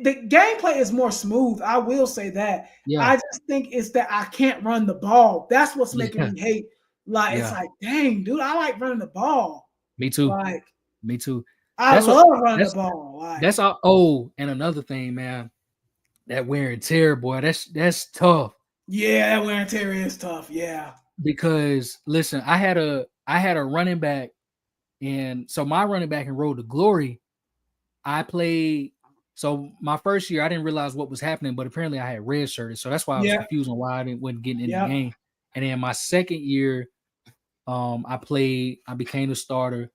The gameplay is more smooth. I will say that. Yeah. I just think it's that I can't run the ball. That's what's making Yeah. me hate. Like it's Yeah. like, dang, dude, I like running the ball. Me too. Like Me too. I That's what love running the that's ball. Like that's all. Oh, and another thing, man, that wear and tear, boy, that's tough. yeah, that wear and tear is tough. Yeah. Because listen, I had a running back, and so my running back in Road to Glory, I played. So my first year, I didn't realize what was happening, but apparently I had red shirted, so that's why I was Yeah. confused on why I didn't wasn't getting in the Yeah. game. And then my second year, I became a starter,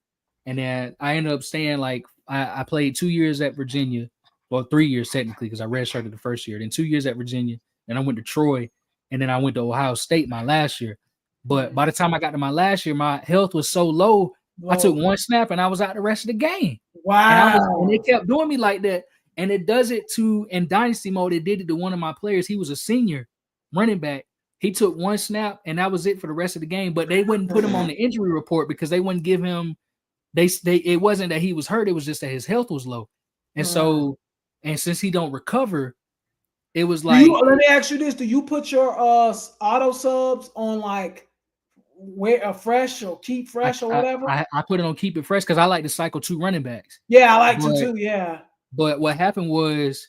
and then I ended up staying like I played 2 years at Virginia, well 3 years technically because I redshirted the first year, then 2 years at Virginia, and I went to Troy, and then I went to Ohio State my last year. But by the time I got to my last year, my health was so low, I took Whoa. one snap and I was out the rest of the game. And they Wow. kept doing me like that. And it does it to in dynasty mode. It did it to one of my players. He was a senior running back. He took one snap and that was it for the rest of the game. But they wouldn't put him on the injury report because they wouldn't give him. They it wasn't that he was hurt. It was just that his health was low. And so, and since he don't recover, it was like Let me ask you this: do you put your auto subs on like where fresh or keep fresh or whatever? I put it on keep it fresh because I like to cycle 2 running backs. Yeah, I like to But too. Yeah. But what happened was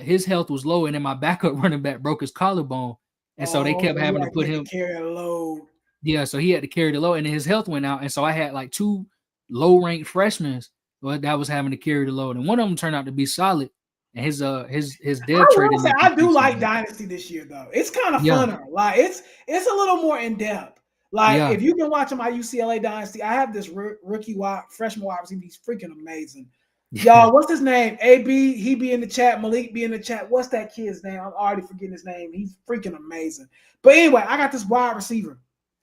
his health was low, and then my backup running back broke his collarbone. And so they kept having to put him carry a load. Yeah, so he had to carry the load, and then his health went out. And so I had like 2 low-ranked freshmen that was having to carry the load. And one of them turned out to be solid. And his dev trading. I do like Dynasty this year though. It's kind of funner. Like it's a little more in depth. Like if you've been watching my UCLA Dynasty, I have this rookie freshman wide receiver. He's freaking amazing. Y'all, what's his name? AB, he be in the chat. Malik be in the chat. What's that kid's name? I'm already forgetting his name. He's freaking amazing. But anyway, I got this wide receiver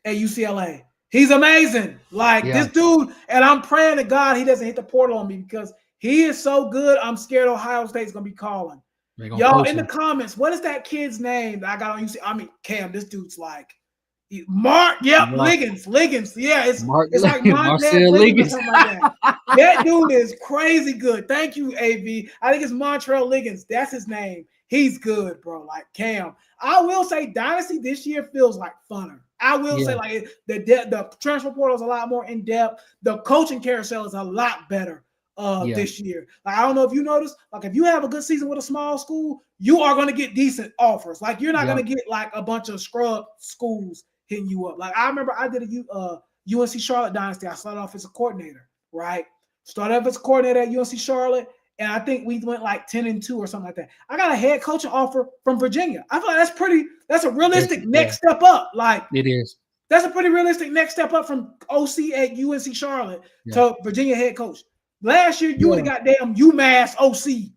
at UCLA. He's amazing. Like this dude, and I'm praying to God he doesn't hit the portal on me because he is so good. I'm scared Ohio State's gonna be calling. Y'all in the comments, what is that kid's name that I got on UCLA? I mean, Cam, this dude's like Mark, Liggins. Yeah, it's like Marcel Liggins. Like that dude is crazy good. Thank you, AV. I think it's Montrell Liggins. That's his name. He's good, bro. Like Cam. I will say Dynasty this year feels like funner. I will say like the transfer portal is a lot more in depth. The coaching carousel is a lot better this year. Like I don't know if you noticed, like if you have a good season with a small school, you are going to get decent offers. Like you're not going to get like a bunch of scrub schools hitting you up. Like I remember I did a UNC Charlotte Dynasty. I started off as a coordinator, right? Started off as a coordinator at UNC Charlotte, and I think we went like 10-2 or something like that. I got a head coaching offer from Virginia. I feel like that's a realistic next step up. Like it is. That's a pretty realistic next step up from OC at UNC Charlotte to Virginia head coach. Last year you would have got damn UMass OC.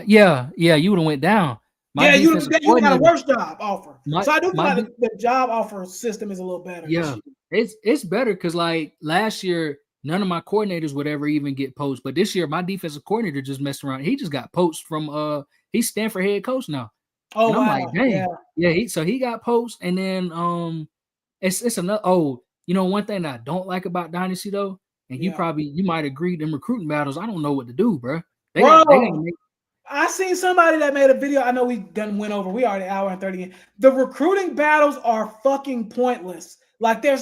You would have went down. You got a worse job offer. So I do feel like the job offer system is a little better. Yeah, it's better because like last year, none of my coordinators would ever even get poached. But this year, my defensive coordinator just messed around. He just got poached from he's Stanford head coach now. Oh, and I'm wow. like, dang. So he got poached, and then it's another. Oh, one thing that I don't like about Dynasty though, and you might agree, them recruiting battles. I don't know what to do, bro. I seen somebody that made a video. I know we done went over. We already hour and 30 in. The recruiting battles are fucking pointless. Like you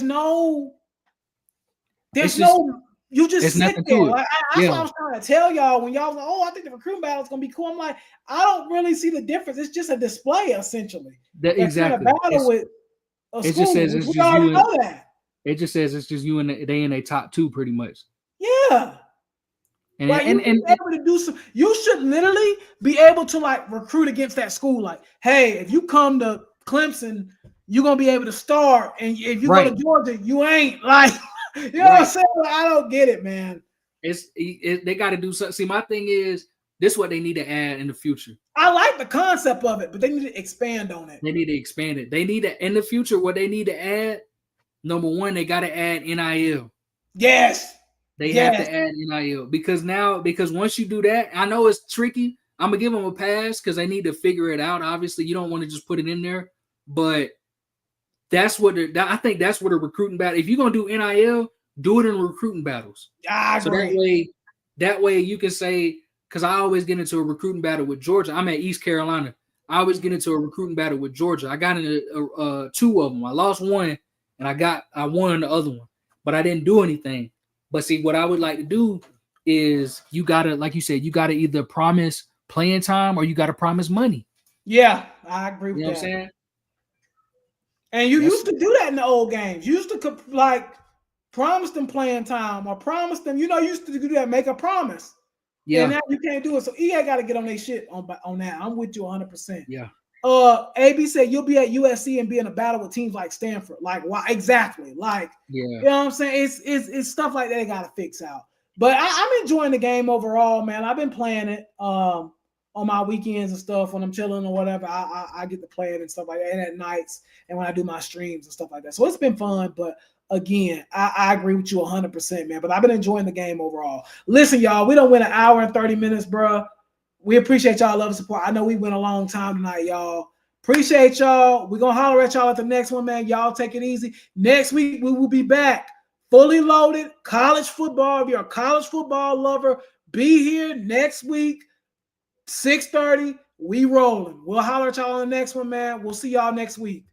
just sit there. Like, that's what I was trying to tell y'all when y'all was like, I think the recruiting battle is gonna be cool. I'm like, I don't really see the difference. It's just a display essentially. Exactly. A battle with a school. Just says it's just you. Know that. It just says it's just you and they in a top 2 pretty much. Yeah. And able to do some, you should literally be able to like recruit against that school. Like, hey, if you come to Clemson, you're gonna be able to start. And if you go Right. to Georgia, you ain't like, you know what I'm Right. saying? Like, I don't get it, man. They got to do something. See, my thing is this is what they need to add in the future. I like the concept of it, but they need to expand on it. They need to expand it. They need to in the future what they need to add. Number one, they got to add NIL. Yes. They have to add NIL because once you do that, I know it's tricky. I'm gonna give them a pass because they need to figure it out. Obviously, you don't want to just put it in there, but that's what I think. That's what a recruiting battle. If you're gonna do NIL, do it in recruiting battles. I agree. So that way you can say, because I always get into a recruiting battle with Georgia. I'm at East Carolina. I always get into a recruiting battle with Georgia. I got into 2 of them. I lost one, and I won the other one, but I didn't do anything. But see, what I would like to do is you gotta, like you said, you gotta either promise playing time or you gotta promise money. Yeah, I agree with You know that. what I'm saying? And you used to do that in the old games. You used to like promise them playing time or promise them, you used to do that, make a promise. Yeah. And now you can't do it. So EA got to get on their shit on that. I'm with you 100%. Yeah. AB said you'll be at USC and be in a battle with teams like Stanford. Like, why? Exactly. Like, yeah. You know what I'm saying? It's stuff like that they got to fix out. But I'm enjoying the game overall, man. I've been playing it on my weekends and stuff when I'm chilling or whatever. I get to play it and stuff like that, and at nights and when I do my streams and stuff like that. So it's been fun. But again, I agree with you 100%, man. But I've been enjoying the game overall. Listen, y'all, we don't win an hour and 30 minutes, bro. We appreciate y'all love and support. I know we went a long time tonight, y'all. Appreciate y'all. We're going to holler at y'all at the next one, man. Y'all take it easy. Next week, we will be back. Fully loaded college football. If you're a college football lover, be here next week, 6:30. We rolling. We'll holler at y'all on the next one, man. We'll see y'all next week.